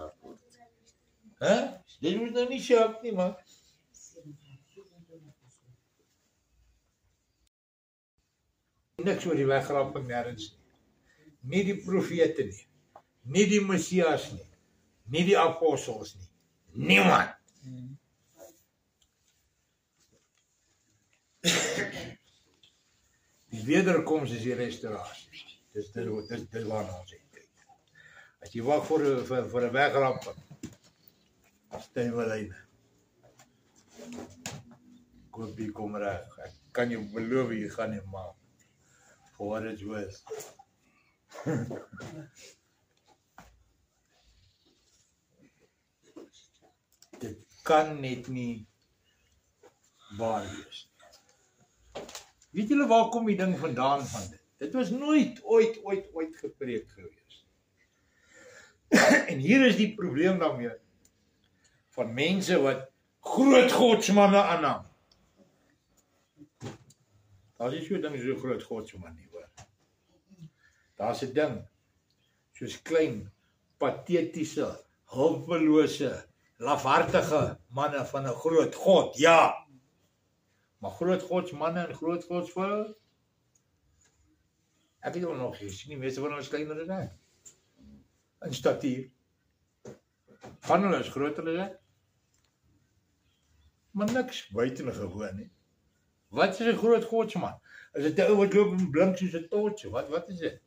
Dit moet nou nie sharp nie, man. Niks oor die wegrapping nêrens nie. Nie die profete nie. Nie die Messias nie. Nie die apostels nie. Niemand. Die wederkoms is die restaurasie. Dis waarna ons kyk. As jy wag vir 'n wegrapping, stel wel lyne. Kopie kom reg. Ek kan jou beloof jy gaan nie maak. For what it's worth. Dit kan net nie waar wees. Weet julle waar kom die ding vandaan van dit? Dit was nooit ooit gepreek gewees. En hier is die probleem daarmee van mense wat groot godsmanne aanhang. Daar is so 'n ding so groot godsman nie, hoor. Daar's 'n ding soos klein, patetiese, hulpelose, lafhartige manne van 'n groot God, ja. Maar groot godsmanne en groot godsvrou, ek het nog gesien, die meeste van ons kleiner as ek. In statuur. Van hulle is groter as ek. Maar niks buitengewoon nie. Wat is 'n groot godsman? Is dit 'n ou wat loop en blink soos 'n torch? Wat is dit?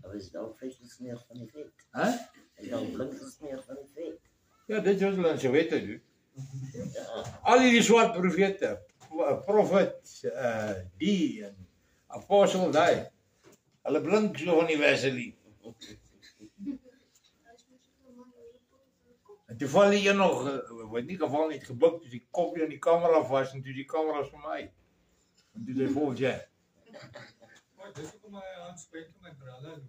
Dat is nou vet gesmeer van die vet. Hè? En dan blink gesmeer van die vet. Ja, dit is wat hulle in Soweto doen. Al die swart profete, profet, die en apostel daai. Hulle blink so van die Wesley. En toe val die een nog, wat nie geval net gebuk, toe die kop aan die kamera vas en toe die kamera vir my. En toe hy volg jy. Maar dis hoekom my aanspreek met my brother.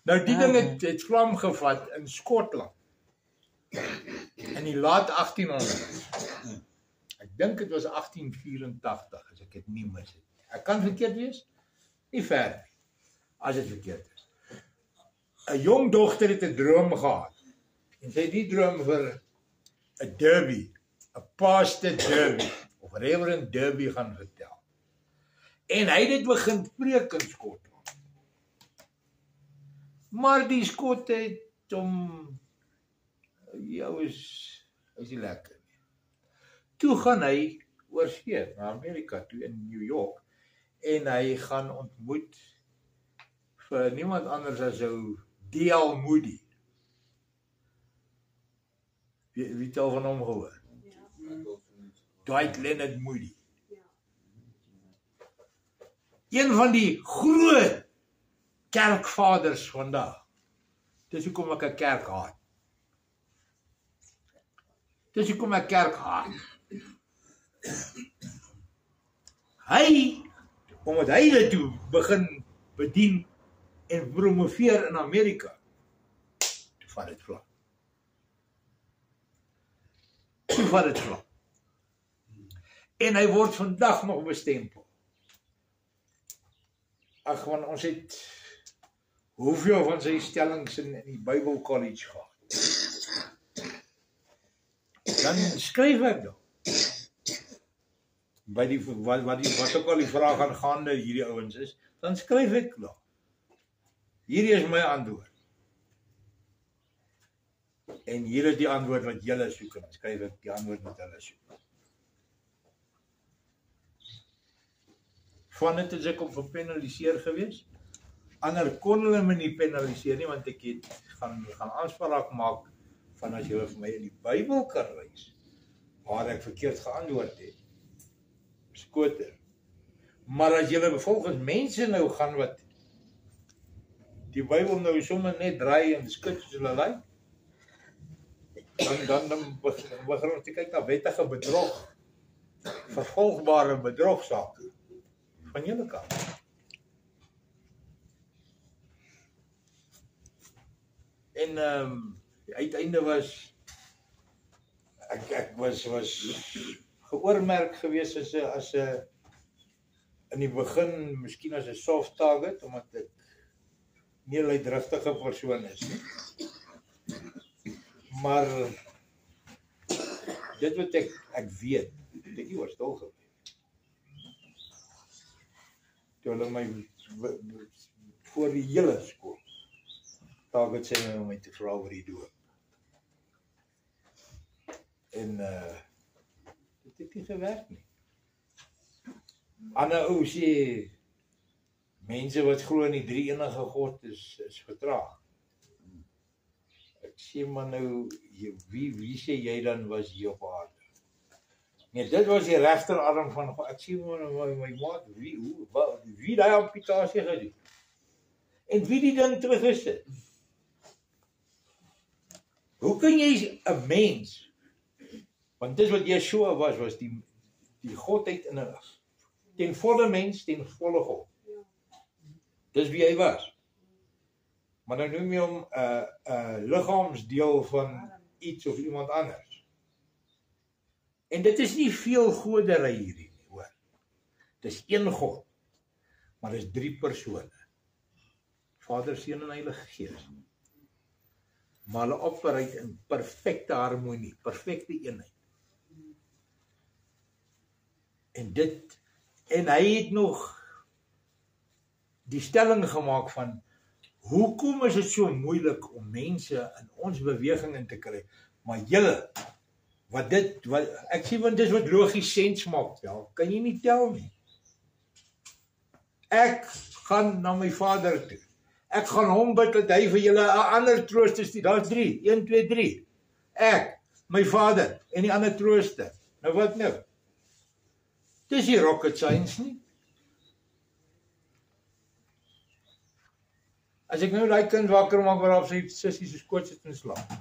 Nou die ding het vlam gevat in Skotland. In die laat 1800s. Ek dink dit was 1884 as ek dit nie mis het. Ek kan verkeerd wees? Nie ver nie. As dit verkeerd is. 'n Jong dogter het 'n droom gehad. En sy het die droom vir 'n Derby, 'n pastor Derby of Reverend Derby gaan vertel. En hy het dit begin preek in Skotland. Maar die Skotte het hom is nie lekker nie. Toe gaan hy oorsee na Amerika toe in New York en hy gaan ontmoet vir niemand anders as ou D.L. Moody. Wie het al van hom gehoor? Dwight Leonard Moody. Een van die groot kerkvaders vandag. Dis hoekom ek 'n kerk haat. Dis hoekom ek kerk haat. Hy, omdat hy dit toe begin bedien en promoveer in Amerika, toe vat dit vlam. Toe vat dit vlam. En hy word vandag nog bestempel. Ag man, ons het hoeveel van sy stellings in die Bible College gehad. Dan skryf ek dan. By die wat ook al die vraag aangaande hierdie ouens is, dan skryf ek dan. Hierdie is my antwoord. En hier is die antwoord wat julle soek, en dan skryf ek die antwoord wat hulle soek. Van dit is ek op gepenaliseer gewees. Ander kon hulle my nie penaliseer nie, want ek het gaan aanspraak maak van as julle vir my in die Bybel kan wys, waar ek verkeerd geantwoord het. Skoter. Maar as julle volgens mense nou gaan wat die Bybel nou sommer net draai en skud soos hulle lyk, dan begin ons te kyk na wettige bedrog, vervolgbare bedrogsaake van julle kant. En die uiteinde was ek was geoormerk gewees as 'n in die begin miskien as 'n soft target, omdat ek nie 'n luidrustige persoon is nie. Maar dit wat ek weet, ek nie oor stil gebly. Toe hulle my voor die hele skool taak het sê my om my te vra oor die doop. En dit het nie gewerk nie. Ander ou sê mense wat glo in die drie enige God is vertraag. Ek sê maar nou, wie sê jy dan was hier op aarde? Nee, dit was die regterarm van God. Ek sê maar my maat, wie daai amputasie gedoen? En wie die ding teruggesit? Hoe kan jy 'n mens, want dis wat Yeshua was die Godheid in 'n ten volle mens, ten volle God. Dis wie hy was. Maar nou noem jy hom 'n liggaamsdeel van iets of iemand anders. En dit is nie veel godery hierdie nie, hoor. Dis een God, maar dis 3 persone. Vader, Seun en Heilige Gees. Maar hulle operate in perfekte harmonie, perfekte eenheid. En hy het nog die stelling gemaak van hoekom is dit so moeilik om mense in ons beweging in te kry? Maar julle, ek sê want dis wat logies sens maak, wel, kan jy nie tel nie. Ek gaan na my Vader toe. Ek gaan hom bid dat hy vir julle 'n ander trooster stuur. Daar's 3, 1, 2, 3. Ek, my Vader en die ander trooster. Nou wat nou? Dis nie rocket science nie. As ek nou daai kind wakker maak waarop sy sussie se skoot sit en slaap,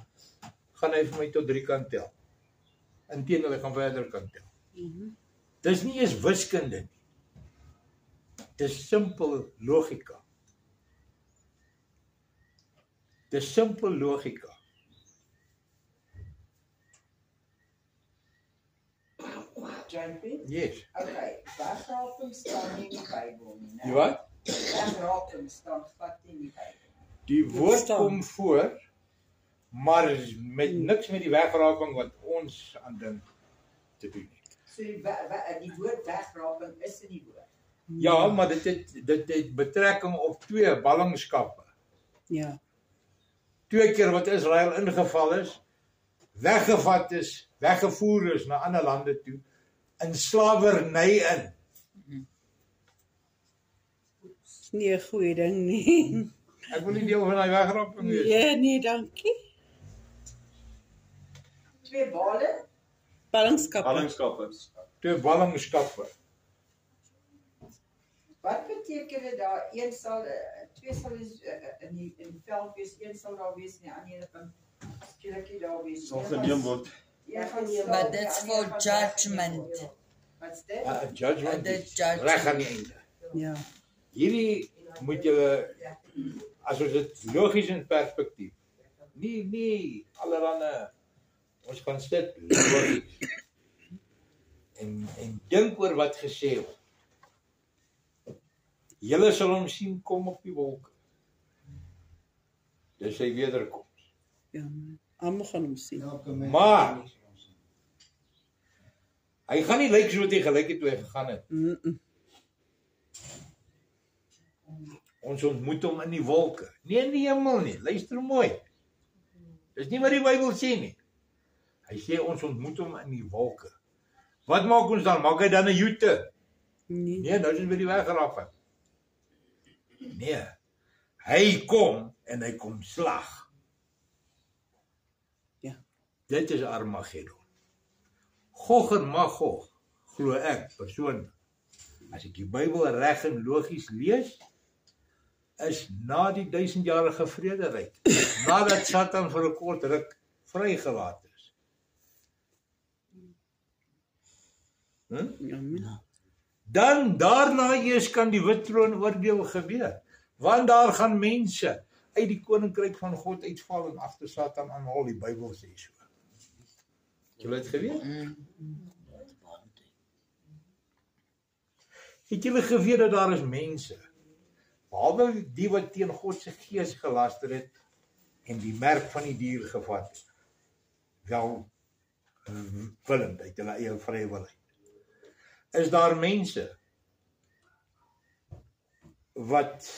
gaan hy vir my tot 3 kan tel. Inteendeel, hy gaan verder kan tel. Dis nie eens wiskunde nie. Dis simpel logika. Dis simpel logika. JP? Yes. Okay, wegraping staan nie in die Bybel nie, né? Die wat? Wegraping staan glad nie in die Bybel. Die woord kom voor, maar met niks met die wegraping wat ons aan dink te doen nie. So die woord wegraping is in die woord. Ja, maar dit het betrekking op 2 ballingskappe. Ja. 2 keer wat Israel ingeval is, weggevat is, weggevoer is na ander lande toe, in slawerny in. Dis nie 'n goeie ding nie. Ek wil nie deel van daai wegraping wees. Ja, nee, dankie. 2 bale? Ballingskappe. 2 ballingskappe. Wat beteken dit daar? 2 sal is in die veld wees, 1 sal daar wees en die ander kan skielik daar wees. Sal geneem word. But that's for judgment. Wat's dit? Judgment is reg aan die einde. Ja. Hierdie moet jy, as ons dit logies in perspektief, nie allerhande, ons gaan sit logies en dink oor wat gesê word. Julle sal hom sien kom op die wolke. Dis sy wederkoms. Ja, almal gaan hom sien. Maar hy gaan nie lyk soos wat hy gelyk het toe hy gegaan het. Ons ontmoet hom in die wolke. Nie in die hemel nie. Luister mooi. Dis nie wat die Bybel sê nie. Hy sê ons ontmoet hom in die wolke. Wat maak ons dan? Maak hy dan 'n Joete? Nee, nou is dit by die wegraping. Nee. Hy kom en hy kom slag. Ja. Dit is Armageddon. Gog en Magog, glo ek persoonlik. As ek die Bybel reg en logies lees, is na die 1000-jarige vrederyk, nadat Satan vir 'n kort ruk vrygelaat is. Dan daarna eers kan die wit troon oordeel gebeur. Want daar gaan mense uit die koninkryk van God uitval en agter Satan aanhol, die Bybel sê so. Het julle dit geweet? Het julle geweet dat daar is mense behalwe die wat teen God se gees gelaster het en die merk van die dier gevat het, wel willend uit hulle eie vrywilligheid. Is daar mense wat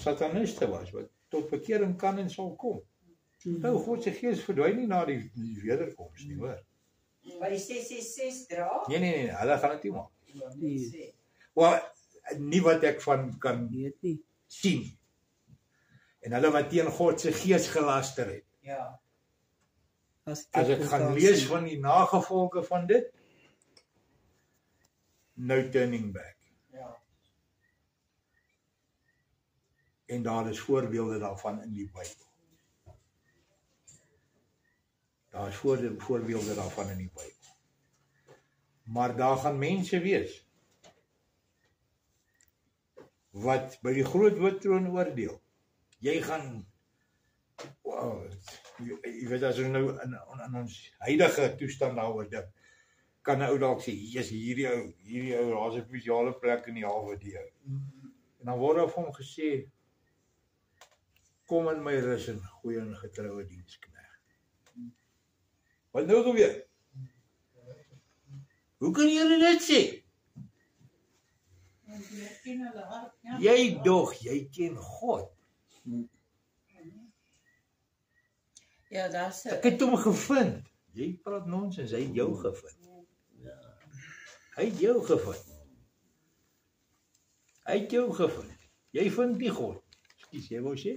sataniste was, wat tot bekering kan en sal kom. Nou, God se gees verdwyn nie na die wederkoms nie, hoor. Maar die 666 dra? Nee, hulle gaan dit nie maak. Wel, nie wat ek van kan sien. En hulle wat teen God se gees gelaster het. Ja. As ek gaan lees van die nagevolge van dit, no turning back. Ja. En daar is voorbeelde daarvan in die Bybel. Daar is voorbeelde daarvan in die Bybel. Maar daar gaan mense wees wat by die groot wit troon oordeel. Jy gaan, wow, jy weet as ons nou in ons huidige toestand daaroor dink, kan 'n ou dalk sê, "Jesus, hierdie ou, daar's 'n spesiale plek in die hawe die ou." En dan word daar vir hom gesê, "Kom in my rus en goeie en getroue diensknegt." Wat nou gebeur? Hoe kan jy dit sê? Jy dog, jy ken God. Ja, daar's Ek het hom gevind. Jy praat nonsens, hy het jou gevind. Hy het jou gevind. Hy het jou gevind. Jy vind nie God. Ekskuus, jy wou sê?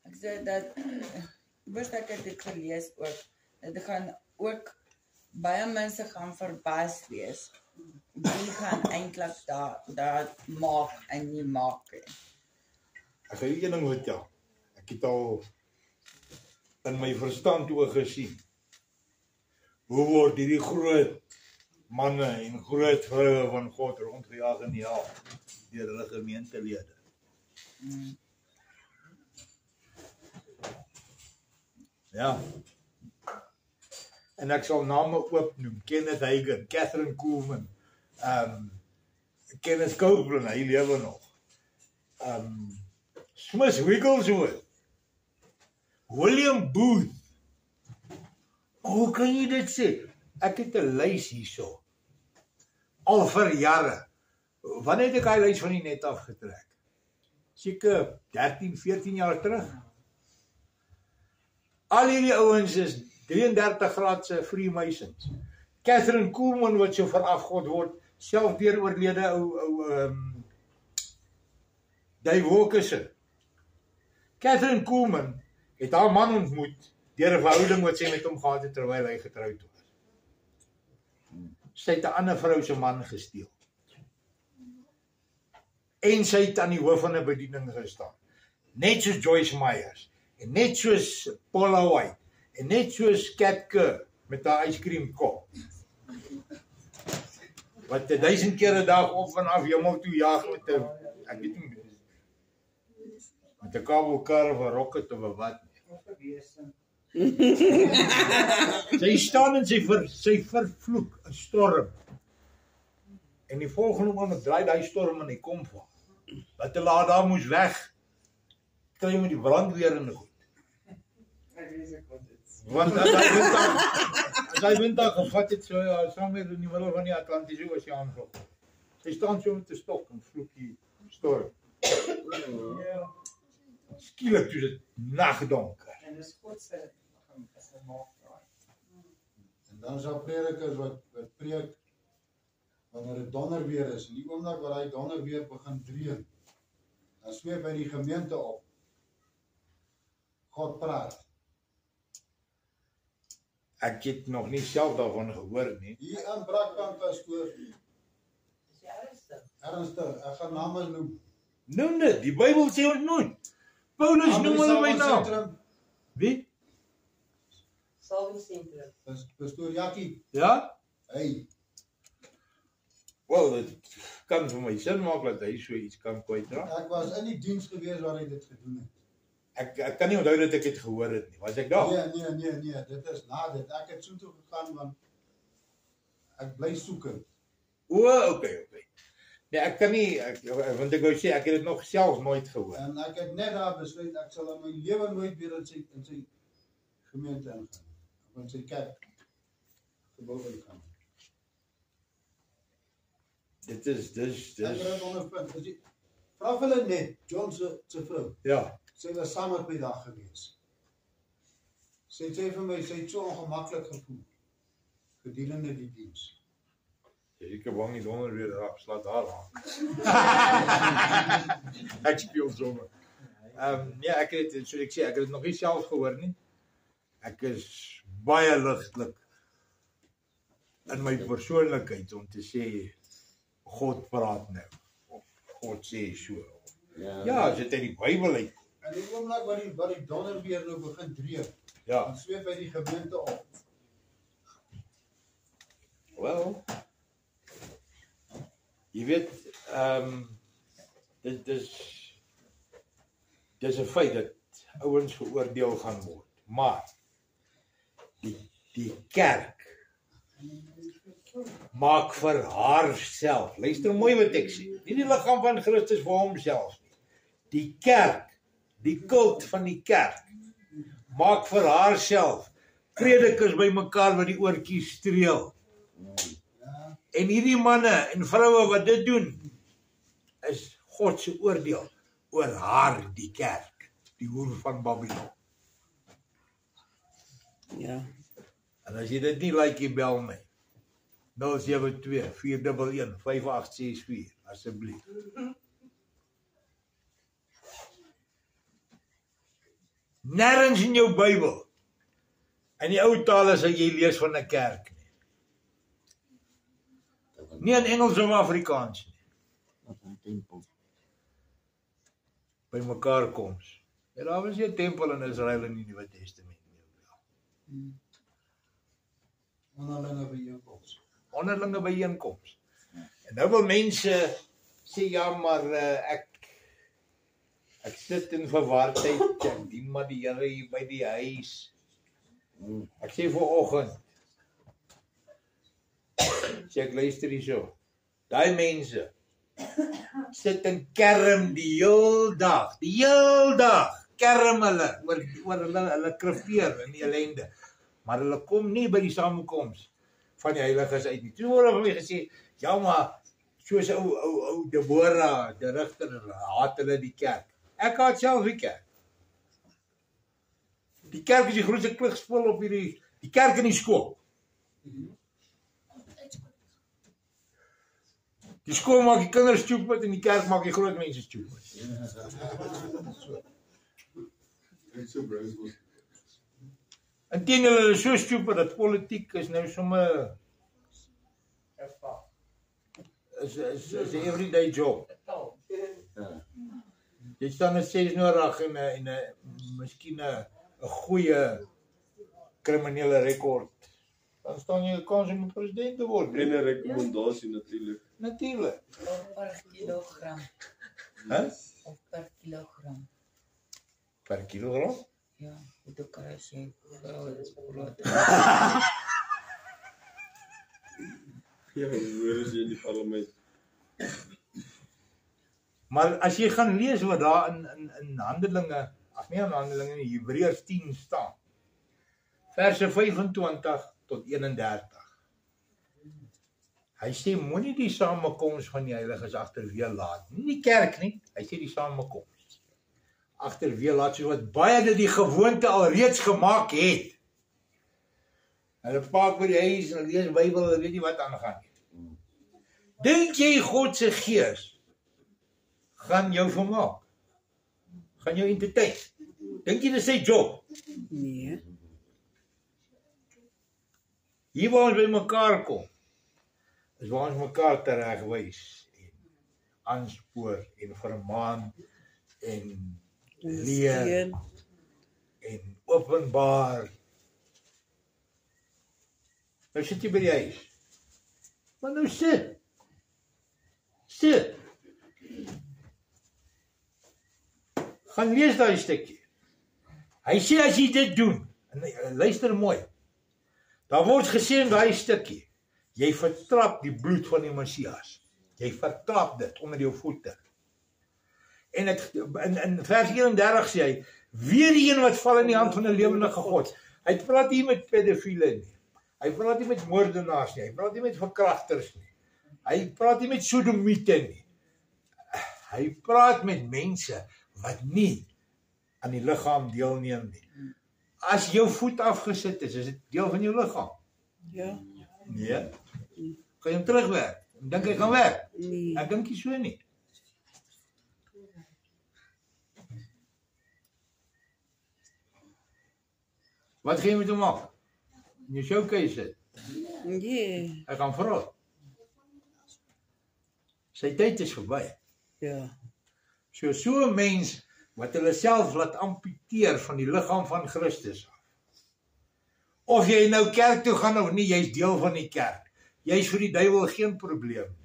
Ek sê dat ek het dit gelees ook. Dit gaan ook baie mense gaan verbaas wees. Die gaan eintlik daar maak en nie maak nie. Ek gaan een ding vertel. Ek het al in my verstand oor gesien. Hoe word hierdie groot manne en groot vroue van God rondgejaag in die hel deur hulle gemeentelede. Ja. En ek sal name oopnoem. Kenneth Hagin, Catherine Kuhlman, Kenneth Copeland, hy lewe nog. Smith Wigglesworth, William Booth. Hoe kan jy dit sê? Ek het 'n lys hierso. Al vir jare. Wanneer het ek hy lys van die net afgetrek? Seker 13, 14 jaar terug. Al hierdie ouens is 33 graadse Freemasons. Catherine Kuhlman wat so verafgod word, self deur oorlede ou Dave Wilkerson. Catherine Kuhlman het haar man ontmoet deur 'n verhouding wat sy met hom gehad het terwyl hy getroud was. Sy het 'n ander vrou se man gesteel. En sy het aan die hoof van 'n bediening gestaan. Net soos Joyce Myers, en net soos Paula White, en net soos Cat Kerr met haar ijskriemkop. Wat 1000 keer 'n dag op en af hemel toe jaag met 'n, ek weet nie, met 'n kabelkar of 'n rocket of 'n wat. Sy staan en sy vervloek 'n storm. En die volgende oomblik draai daai storm en hy kom van. Wat hulle daar moes weg. Kry met die brandweer in die goed. Want as hy winddag gevat het so saam met in die middel van die Atlantiese Oseaan vlug. Sy staan so met 'n stok en vloek die storm. Ja. Skielik toe dit nagdonker. En dis God se maak daai. En dan is daar predikers wat preek wanneer dit donder weer is. En die oomblik wat hy donder weer begin dreun, dan sweep hy die gemeente op. God praat. Ek het nog nie self daarvan gehoor nie. Hier in Brakpan pastoor. Dis ernstig. Ernstig, ek gaan name noem. Noem dit, die Bybel sê ons nooit. Paulus noem hulle by naam. Wie? Salwingsentrum. Pastoor Jackie. Ja? Hey. Wel, dit kan vir my sin maak dat hy so iets kan kwytraak. Ek was in die diens gewees waar hy dit gedoen het. Ek kan nie onthou dat ek dit gehoor het nie. Was ek daar? Nee, dit is na dit. Ek het soontoe gegaan want ek bly soekend. Okay. Nee, ek kan nie, want ek wou sê, ek het dit nog self nooit gehoor. En ek het net daar besluit, ek sal in my lewe nooit weer in sy gemeente ingaan. Of in sy kerk gebou ingaan. Dit is Ek het ondervind, vra vir hulle net, John se vrou. Ja. Sy was saam met my dag gewees. Sy sê vir my, sy het so ongemaklik gevoel, gedurende die diens. Ek bang nie donder weer rap slaat daar aan. Ek speel sommer. Ja, ek het, soos ek sê, ek het dit nog nie self gehoor nie. Ek is baie ligtelik in my persoonlikheid om te sê, God praat nou. Of God sê so. Ja, as dit uit die Bybel uit. En die oomblik wat die donder weer nou begin dreef, ja, dan sweep hy die gemeente op. Wel, jy weet, dit is 'n feit dat ouens veroordeel gaan word. Maar die kerk maak vir haarself. Luister mooi wat ek sê. Nie die liggaam van Christus vir homself nie. Die kerk, die kult van die kerk maak vir haarself predikers bymekaar wat die oortjies streel. En hierdie manne en vroue wat dit doen, is God se oordeel oor haar, die kerk, die hoer van Babylon. Ja. En as jy dit nie like, jy bel my. 072-411-5864, asseblief. Nergens in jou Bybel, in die ou tale sal jy lees van 'n kerk. Nie in Engels of Afrikaans nie. By mekaar koms. Ja, daar was 'n tempel in Israel in die Nuwe Testament. Onderlinge byeenkoms. Onderlinge byeenkoms. En nou wil mense sê, ja, maar ek sit in verwardheid, ek dien maar die Here hier by die huis. Ek sê vanoggend, sê ek luister hierso, daai mense sit en kerm die heel dag, kerm hulle, oor hulle krifteer in die ellende, maar hulle kom nie by die samekoms van die heiliges uit nie. Toe word van my gesê, ja maar, soos ou Deborah, die rigter, haat hulle die kerk. Ek haat self die kerk. Die kerk is die grootste klikspoel op die kerk in die skool. Die skool maak die kinders stupid en die kerk maak die groot mense stupid. Inteendeel, hulle is so stupid dat politiek is nou sommer is 'n everyday job. Jy staan 'n 6 nodig en 'n miskien 'n goeie kriminele rekord. Dan staan jy 'n kans om president te word. En 'n rekommendasie natuurlik. Natuurlik. Per kilogram. Hè? Of per kilogram. Per kilogram? Ja, itu kira sih kalau sepuluh. Ja, hoor is in die parlement. Maar as jy gaan lees wat daar in Handelinge, nie in Handelinge, in Hebreërs 10 staan, verse 25 tot 31. Hy sê, moenie die samekoms van die heiliges agterweë laat. Nie die kerk nie, hy sê die samekoms. Agterweë laat, soos wat baie dit die gewoonte al reeds gemaak het. Hulle paak by die huis en lees Bybel, hulle weet nie wat aangaan nie. Dink jy God se gees gaan jou vermaak? Gaan jou entertain? Dink jy dit is sy job? Nee. Hier waar ons by mekaar kom, is waar ons mekaar teregwys en aanspoor en vermaan en leer en openbaar. Nou sit jy by die huis. Maar nou sit. Gaan lees daai stukkie. Hy sê as jy dit doen, en luister mooi, daar word gesê in daai stukkie, jy vertrap die bloed van die Messias. Jy verklap dit onder jou voete. En in vers 31 sê hy, weer die een wat val in die hand van 'n lewendige God. Hy praat nie met pedofiele nie. Hy praat nie met moordenaars nie. Hy praat nie met verkrachters nie. Hy praat nie met sodomiete nie. Hy praat met mense wat nie aan die liggaam deelneem nie. As jou voet afgesit is dit deel van jou liggaam? Ja. Nee. Kan jy hom terugwerk? Dink hy gaan werk? Nee. Ek dink nie so nie. Wat gaan jy met hom maak? In jou showcase sit? Nee. Hy gaan vrot. Sy tyd is verby. Ja. So 'n mens wat hulle self laat amputeer van die liggaam van Christus. Of jy nou kerk toe gaan of nie, jy's deel van die kerk. Jy's vir die duiwel geen probleem.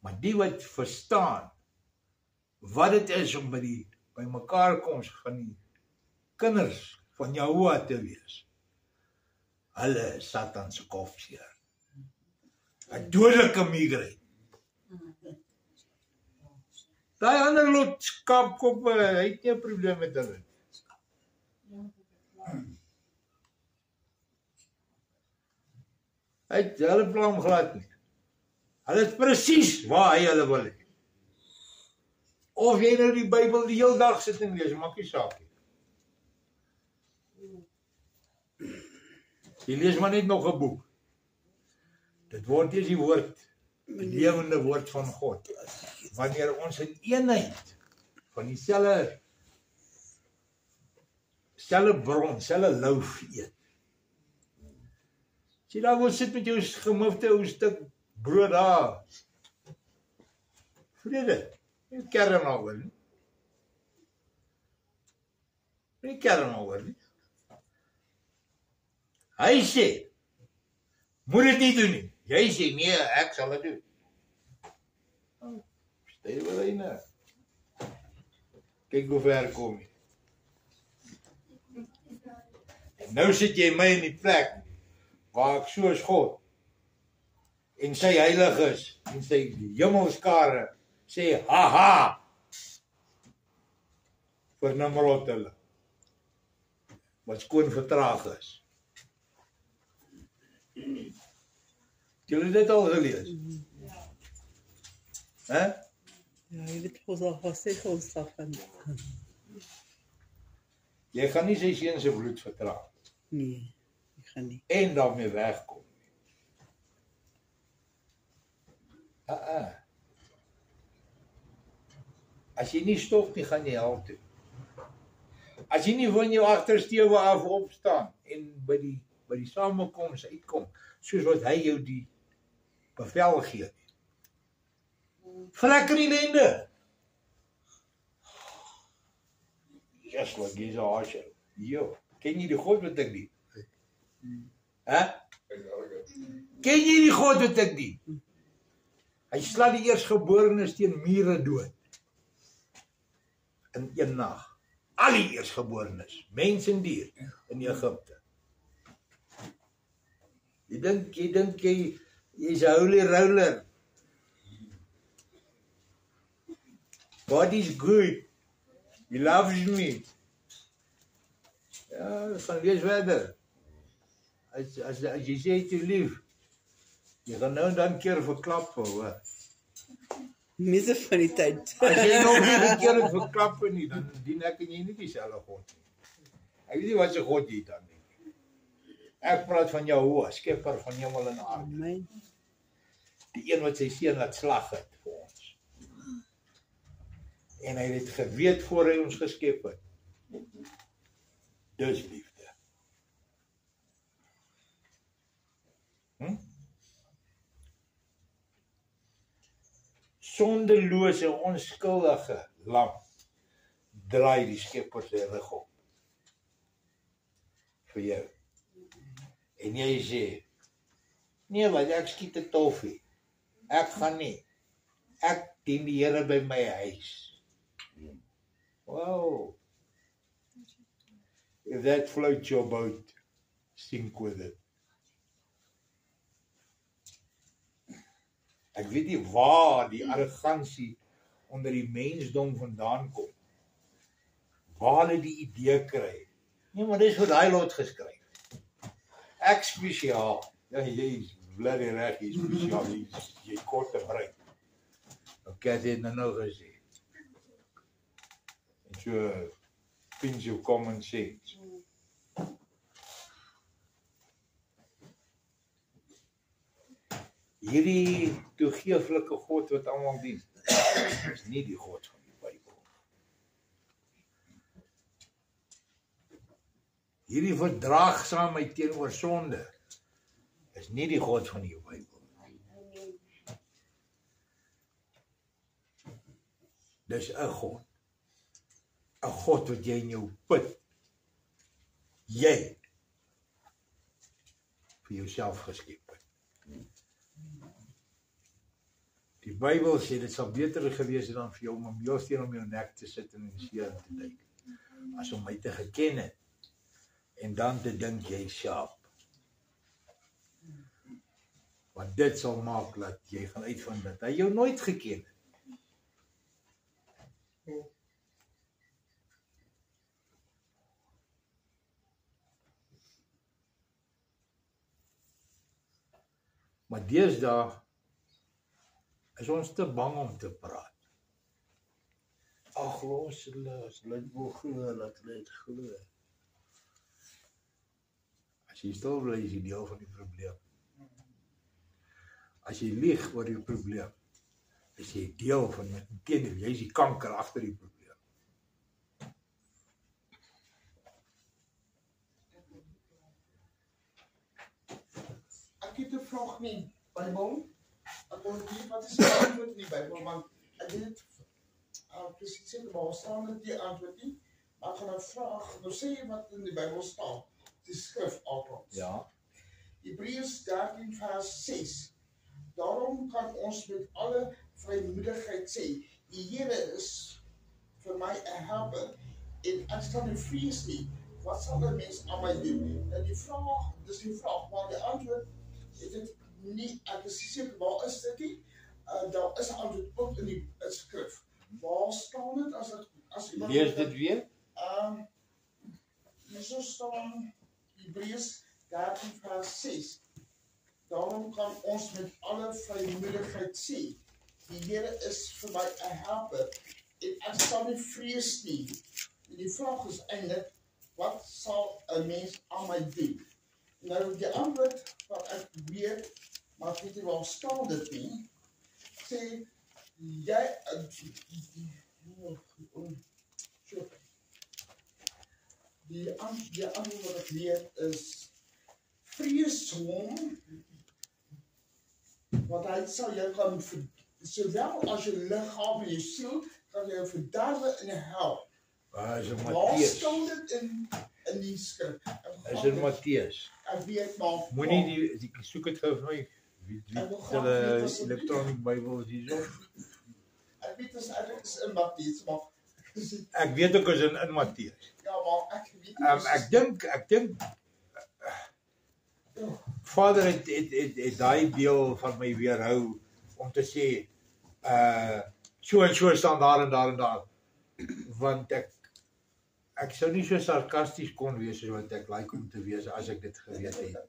Maar die wat verstaan wat dit is om by mekaar koms van die kinders van Jahoua te wees. Hulle is Satan se kopseer. 'n dodelike migraine. Daai ander lot skaapkoppe, hy het nie 'n probleem met hulle. Hy het hulle plan glad nie. Hulle is presies waar hy hulle wil hê. Of jy nou die Bybel die hele dag sit en lees, maak nie saak nie. Jy lees maar net nog 'n boek. Dit word eers die woord, die lewende woord van God. Wanneer ons in eenheid van dieselfde bron, selfe loaf eet. As jy daar wil sit met jou gemufte ou stuk brood daar. Vrede. Nie kern oor nie. Nie kern oor nie. Hy sê, moet dit nie doen nie. Jy sê, nee, ek sal dit doen. Stel wel hy nou. Kyk hoe ver kom jy. En nou sit jy my in die plek waar ek soos God en sy heilig is en sy hemelskare sê haha vir Nimrod hulle wat skoon vertraag is. Julle dit al gelees? Hè? Ja, jy weet ons al gesê ons daarvan. Jy gaan nie sy seun se bloed vertraag. Nee, ek gaan nie. En daarmee wegkom. As jy nie stop nie, gaan jy hel toe. As jy nie van jou agtersteuwe af opstaan en by die samekoms uitkom, soos wat hy jou die bevel gee. Vlekker die lende. Just like he's a harshow. Yo, ken jy die God wat ek dien? Hè? Ken jy die God wat ek dien? Hy sla die eersgeborenes teen mure dood. In een nag. Al die eersgeborenes, mens en dier in Egipte. Jy dink jy's 'n holy roller. God is good. He loves me. Ja, gaan lees verder. As jy sê te lief, jy gaan nou en dan keer verklap, hoor. Nie so van die tyd. As jy nog nie verkeerd verklap nie, dan dien ek en jy nie dieselfde God nie. Ek weet nie wat se God jy dan nie. Ek praat van Jahoua, skepper van hemel en aarde. Amen. Die een wat sy seun laat slag het vir ons. En hy het geweet voor hy ons geskep het. Dis liefde. Sondelose, onskuldige lam draai die skepper sy rug op vir jou. En jy sê, nee, wat ek skiet 'n toffie. Ek gaan nie. Ek dien die Here by my huis. Wow. If that floats your boat, sink with it. Ek weet nie waar die arrogansie onder die mensdom vandaan kom. Waar hulle die idee kry. Nee, maar dis vir daai lot geskryf. Ek spesiaal. Ja, jy is bloody reg, jy is spesiaal, jy korte brein. Ek het dit nou gesê. En so, pinch of common sense. Hierdie toegeeflike God wat almal dien, is nie die God van die Bybel. Hierdie verdraagsaamheid teenoor sonde is nie die God van die Bybel. Dis 'n God. 'n God wat jy in jou put. Jy vir jouself geskep het. Die Bybel sê dit sal beter gewees het dan vir jou om 'n meelsteen om jou nek te sit en in die see te duik, as om my te geken het en dan te dink jy sharp. Want dit sal maak dat jy gaan uitvind dat hy jou nooit geken het. Maar deesdae is ons te bang om te praat. Ag, los hulle, as hulle wil glo, laat hulle dit glo. As jy stil bly, is jy deel van die probleem. As jy lieg oor die probleem, is jy deel van die teenoor, jy is die kanker agter die probleem. Ek het 'n vraag nie, Bybel. Ek wil weet wat is die antwoord in die Bybel, want ek weet dit presies seker waar staan dit die antwoord nie, maar ek gaan nou vraag, nou sê jy wat in die Bybel staan, die skrif althans. Ja. Hebreërs 13 vers 6. Daarom kan ons met alle vrymoedigheid sê, die Here is vir my 'n helper en ek staan nie vrees nie. Wat sal 'n mens aan my doen? En die vraag, dis die vraag, maar die antwoord is dit nie, ek is seker waar is dit nie? Daar is 'n antwoord ook in die skrif. Waar staan dit as iemand Lees dit weer? Hier staan Hebreërs 13 vers 6. Daarom kan ons met alle vrymoedigheid sê, die Here is vir my 'n helper en ek sal nie vrees nie. En die vraag is eintlik, wat sal 'n mens aan my doen? Nou die antwoord wat ek weet, maar ek weet nie waar staan dit nie, sê jy die antwoord wat ek weet is, vrees hom, want hy sal jou kan, sowel as jou liggaam en jou siel, kan jou verderwe in hel. Waar is in Waar Matteus? staan dit in die skrif? Is in Matteus. Ek weet maar. Moenie die soek dit gou vir my. Wie hulle electronic Bybel is hierso. Ek weet dit is in Matteus, maar Ek weet ook is in Matteus. ja, maar ek weet Ek dink Vader het daai deel van my weerhou om te sê so en so staan daar en daar en daar. Want ek sou nie so sarkasties kon wees soos wat ek like om te wees as ek dit geweet het.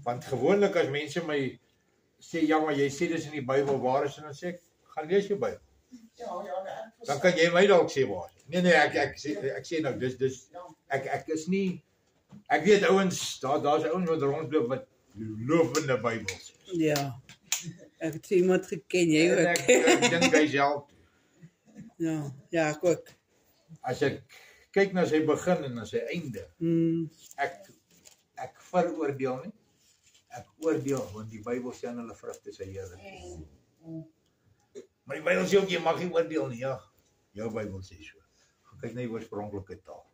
Want gewoonlik as mense my sê ja, maar jy sê dis in die Bybel, waar is dit? Dan sê ek, gaan lees jou Bybel. ja, Dan kan jy my dalk sê waar. Nee, ek sê nou dis ek is nie, ek weet ouens, daar's ouens wat rondloop wat lopende Bybels. Ja. Ek het iemand geken, jy ook. Ek dink hy self. Ja, ek ook. As ek kyk na sy begin en na sy einde, ek veroordeel nie. Ek oordeel, want die Bybel sê aan hulle vrugte sy heerlikheid. Maar die Bybel sê ook, jy mag nie oordeel nie, ja. Jou Bybel sê so. Kyk na die oorspronklike taal.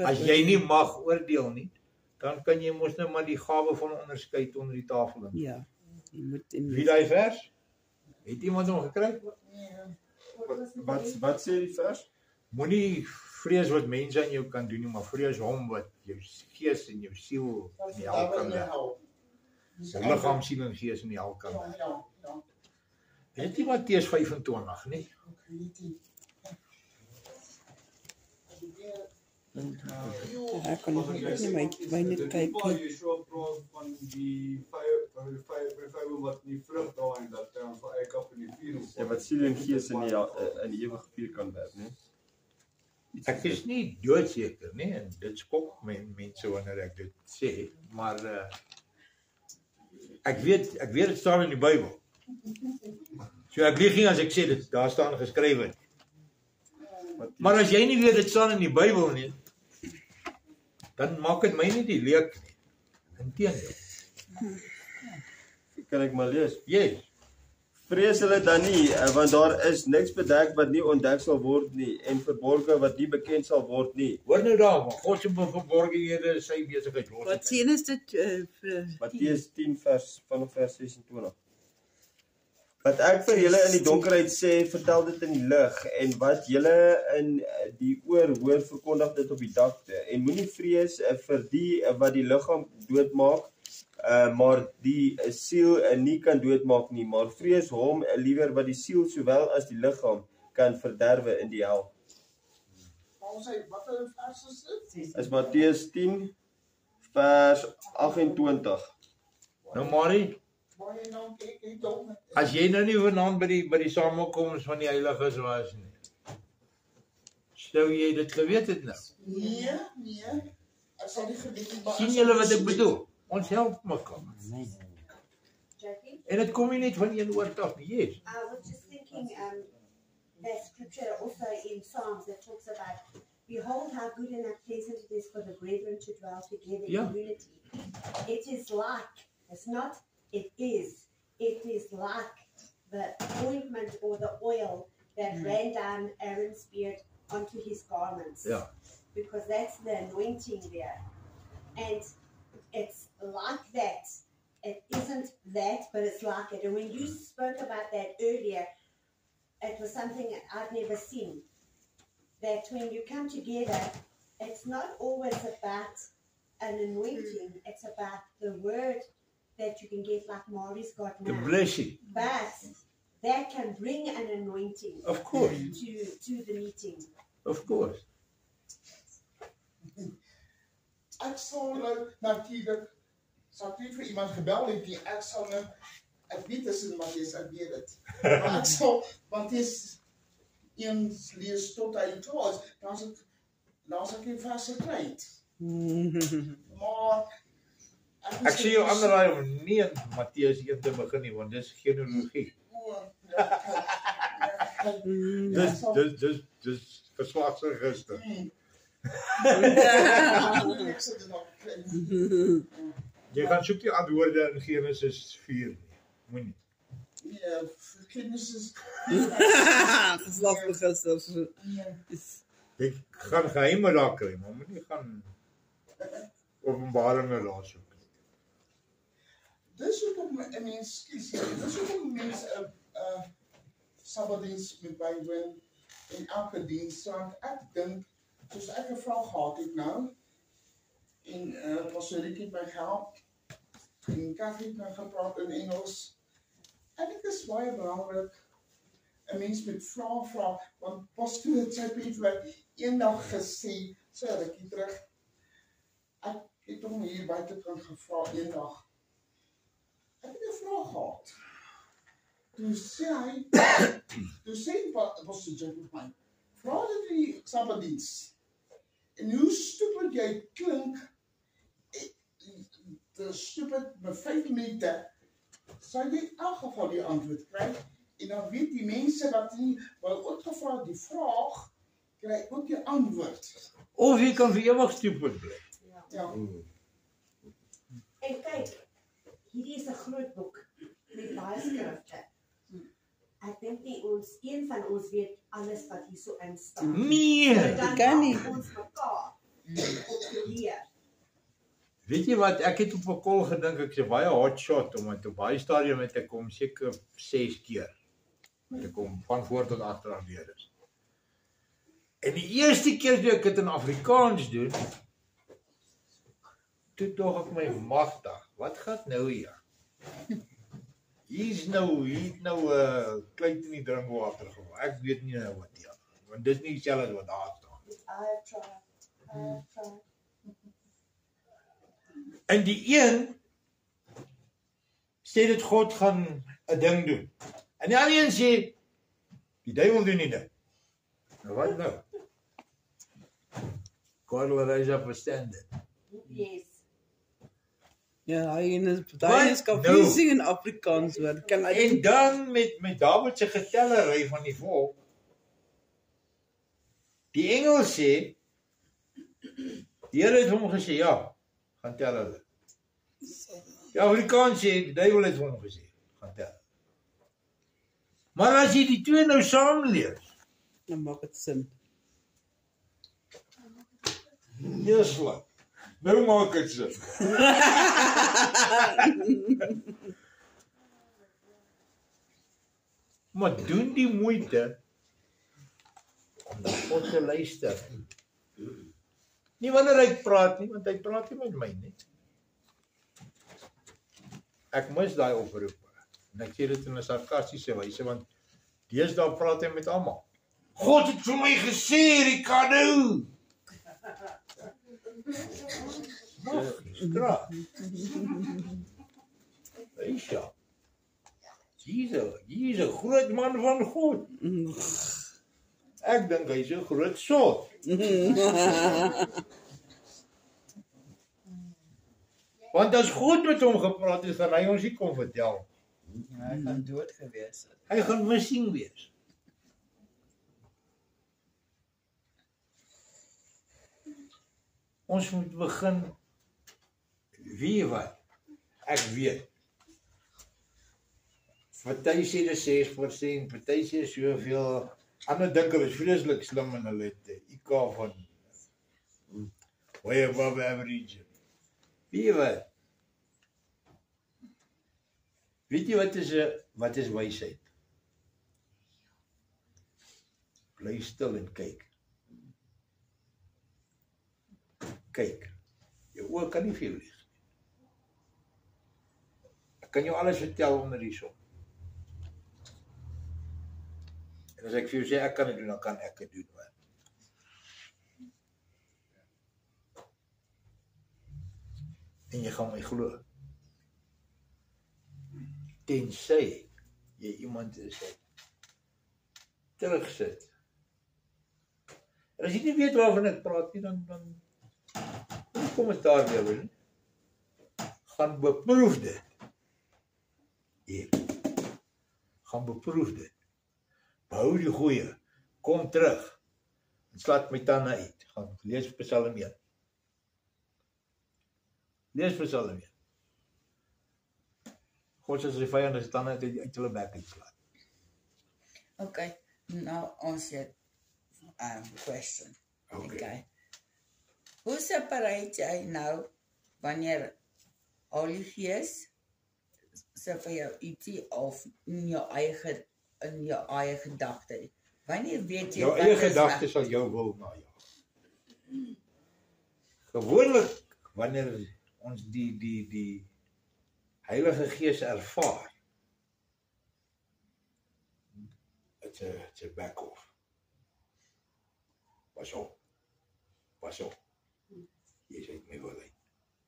As jy nie mag oordeel nie, dan kan jy mos nou maar die gawe van onderskeid onder die tafel in. Ja. Wie daai vers? Het iemand hom gekry? Wat sê die vers? Moenie vrees wat mense aan jou kan doen nie, maar vrees hom wat jou gees en jou siel in die hel kan leg. Sy liggaam, siel en gees in die hel kan werk. Is dit nie Matteus 25 nie? Ek kan nog nie my net kyk nie. Yeshua praat van die vyf wat nie vrug daar en dat ons vir eie kap in die vuur moet. Ja, wat siel en gees in die ewige vuur kan werk, né? Ek is nie doodseker nie en dit skok mense wanneer ek dit sê, maar ek weet dit staan in die Bybel. So ek lieg nie as ek sê dit daar staan geskrywe. Maar as jy nie weet dit staan in die Bybel nie, dan maak dit my nie die leek nie. Inteendeel. Kan ek maar lees? Yes. Vrees hulle dan nie, want daar is niks bedek wat nie ontdek sal word nie en verborge wat nie bekend sal word nie. Hoor nou daar, maar God se verborgenhede is sy besigheid. Wat sien is dit? Matteus 10 vers 26. Wat ek vir julle in die donkerheid sê, vertel dit in die lig, en wat julle in die oor hoor, verkondig dit op die dakte. En moenie vrees vir die wat die liggaam doodmaak, maar die siel nie kan doodmaak nie, maar vrees hom liewer wat die siel sowel as die liggaam kan verderwe in die hel. Wat vers is dit? Is Matteus 10 vers 28. Nou Marie, as jy nou nie vanaand by die samekoms van die heiliges was nie, sou jy dit geweet het nou? Nee, ek sal nie geweet het. Sien julle wat ek bedoel? Ons help mekaar. En dit kom nie net van een oort af nie, yes. I was just thinking that scripture also in Psalms that talks about, behold how good and how pleasant it is for the brethren to dwell together in unity. It is like, it's not, it is like the ointment or the oil that ran down Aaron's beard onto his garments. Yeah. Because that's the anointing there. And it's like that. It isn't that, but it's like it. And when you spoke about that earlier, it was something I'd never seen. That when you come together, it's not always about an anointing, it's about the word that you can get like Maurie's got now. The blessing. But that can bring an anointing. Of course. To the meeting. Of course. Ek sal natuurlijk, sal ek nie vir iemand gebel het nie, ek sal nou, ek weet is in Matteus, ek weet het. Maar ek sal Matteus 1 lees tot hy 12 is, dan as ek die vers gekry het. Maar ek sê jou aanraai om nie in Matteus 1 te begin nie, want dis genealogie. Dis geslagsregister. Jy gaan soek die antwoorde in Genesis 4 nie. Moenie. Ja, Genesis. Geslagsregister. Jy gaan geheime daar kry, maar moenie gaan openbaringe daar soek. Dis hoekom 'n mens kies, dis hoekom mense 'n Sabbatdiens moet bywoon en elke diens, want ek dink, soos ek 'n vraag gehad het nou, en Pastor Rick het my gehelp, en Kathy het my gepraat in Engels, en dit is baie belangrik, 'n mens moet vra, want Pastor het sy Piet eendag gesê, so rukkie terug, ek het hom hier buitekant gevra eendag, ek het 'n vraag gehad. Toe sê Pastor Jack met my, vra dit die Sabbatdiens. En hoe stupid jy klink, te stupid met 5 minute, sal jy in elk geval die antwoord kry, en dan weet die mense wat nie, wat ook gevra die vraag, kry ook die antwoord. Of jy kan vir ewig stupid bly. Ja. En kyk, hierdie is 'n groot boek met baie skrifte. Ek dink nie een van ons weet alles wat hier so in staan. Nee, so dan kan nie. ons mekaar op te leer. Weet jy wat, ek het op 'n kol gedink, ek is baie hot shot, omdat op baie stadium het ek kom seker 6 keer. Met ek kom van voor tot agteraf deur is. En die eerste keer toe ek dit in Afrikaans doen, toe dog ek my magtig, wat gaan nou hier? Hier het nou kleit in die drinkwater geval. Ek weet nie nou wat ja. Want dit is nie dieselfde as wat daar staan. I have tried. En die een sê dit God gaan 'n ding doen. En die ander een sê die duiwel doen nie dit. Nou wat nou? God will raise up a standard. Yes. Ja, daai is confusing in Afrikaans hoor. En dan met Dawid se getellery van die volk. Die engel sê die Here het hom gesê, ja, gaan tel hulle. Die Afrikaans sê die duiwel het hom gesê, gaan tel. Maar as jy die twee nou saam lees, dan maak dit sin. Yes, wat. Nou maak dit sin. Maar doen die moeite om na God te luister. Nie wanneer hy praat nie, want hy praat nie met my nie. Ek mis daai oproepe. En ek sê dit in 'n sarkastiese wyse, want deesdae praat hy met almal. God het vir my gesê, Ricardo. Straat. Eisha. Jesus, hy's 'n groot man van God. Ek dink hy's 'n groot sot. Want as God met hom gepraat het, dan hy ons nie kon vertel. Hy gaan dood gewees het. Hy gaan missing wees. Ons moet begin, weet wat, ek weet. Party sê dit 6%, party sê soveel, ander dink hulle is vreeslik slim en hulle het IQ van way above average. Weet wat? Weet jy wat is wysheid? Bly stil en kyk. Kyk. Jou oë kan nie vir jou lieg. Ek kan jou alles vertel onder die son. En as ek vir jou sê ek kan dit doen, dan kan ek dit doen. En jy gaan my glo. Tensy jy iemand is terugsit. En as jy nie weet waarvan ek praat nie, dan kom het daar weer wil. Gaan beproef dit. Hier. Gaan beproef dit. Behou die goeie. Kom terug. En slaat my tande uit. Gaan lees Psalm 1. Lees Psalm 1. God sê sy vyande se tande uit hulle bek uitslaat. Okay, nou ons het question. Okay. Hoe separate jy nou wanneer Heilige Gees sê vir jou ietsie of in jou eie gedagte? Wanneer weet jy jou eie gedagte sal jou wil najag? Gewoonlik wanneer ons die Heilige Gees ervaar, it's a back off. Pas op. Pas op. Jy sê my wil uit.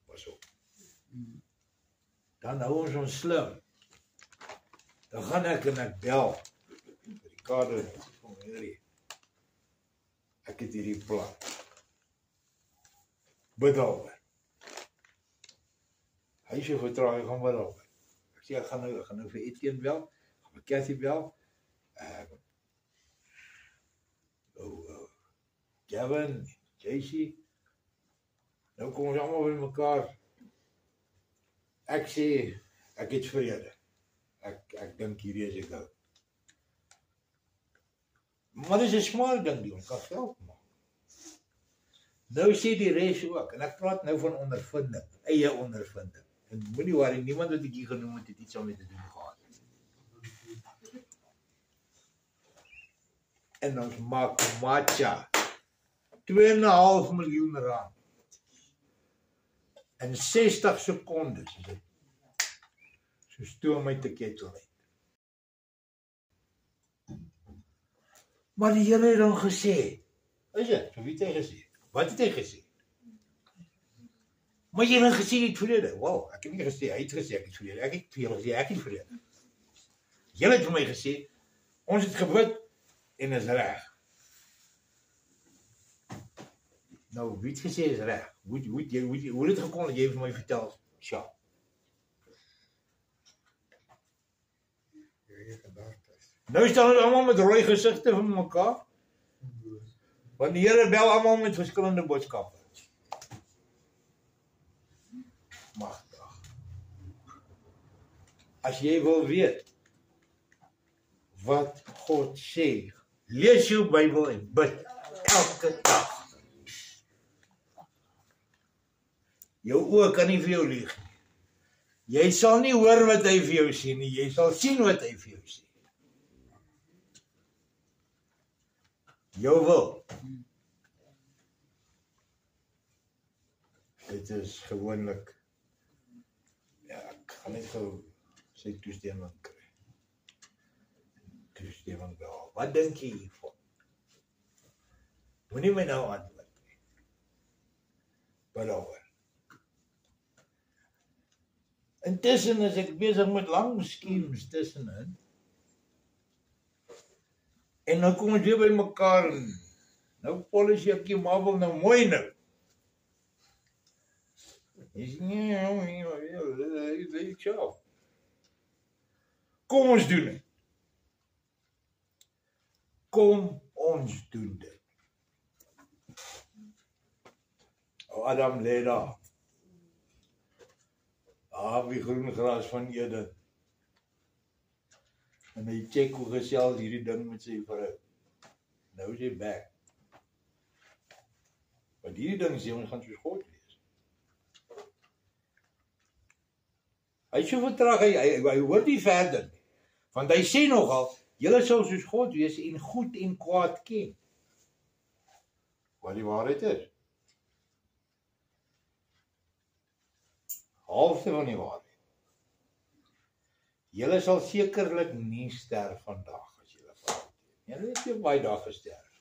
Pas op. Dan hou ons slim. Dan gaan ek en ek bel. Ricardo, kom hier. Ek het hierdie plan. Bid daaroor. Hy sê vertrou, ek gaan bid daaroor. Ek sê ek gaan nou vir Etienne bel, gaan vir Cathy bel. Gavin, JC. Nou kom ons allemaal by mekaar. Ek sê, ek het vrede. Ek dink hierdie is ek nou. Maar dit is 'n smal ding die ons kan geld maak. Nou sê die res ook, en ek praat nou van ondervinding, eie ondervinding. En moenie worry, niemand wat ek hier genoem het iets om mee te doen gehad. En ons maak matcha. 2,5 miljoen rand. In 60 sekondes is dit. So stoom uit 'n ketel uit. Maar die Here het dan gesê, is dit? So wie het hy gesê? Wat het hy gesê? Maar jy het gesê jy het vrede. Wow, ek het nie gesê hy het gesê ek het vrede. Ek het vir julle gesê ek het vrede. Julle het vir my gesê ons het gebid en is reg. Nou, wie het gesê is reg? Hoe het dit gekom dat jy vir my vertel? Sja. Nou staan hulle almal met rooi gesigte vir mekaar. Want die Here bel almal met verskillende boodskappe. Magtig. As jy wil weet wat God sê, lees jou Bybel en bid elke dag. Jou oë kan nie vir jou lieg nie. Jy sal nie hoor wat hy vir jou sê nie, jy sal sien wat hy vir jou sê. Jou wil. Dit is gewoonlik, ja, ek gaan net gou sy toestemming kry. Toestemming wel. Wat dink jy hiervan? Moenie my nou antwoord nie. Beloof. Intussen is ek besig met lang skems tussenin. En nou kom ons weer by mekaar en nou polisie ek jy maar wil nou mooi nou. Is nie, tjou. Kom ons doen dit. Kom ons doen dit. Adam lê daar. Daar wie groen gras van Eden. En hy check hoe gesels hierdie ding met sy vrou. Nou is hy back. Want hierdie ding sê ons gaan soos God wees. Hy is so vertraag, hy hoor nie verder nie. Want hy sê nogal, julle sal soos God wees en goed en kwaad ken. Wat die waarheid is. Halfte van die waarheid. Julle sal sekerlik nie sterf vandag as julle fout doen. Julle het nie baie dae gesterf.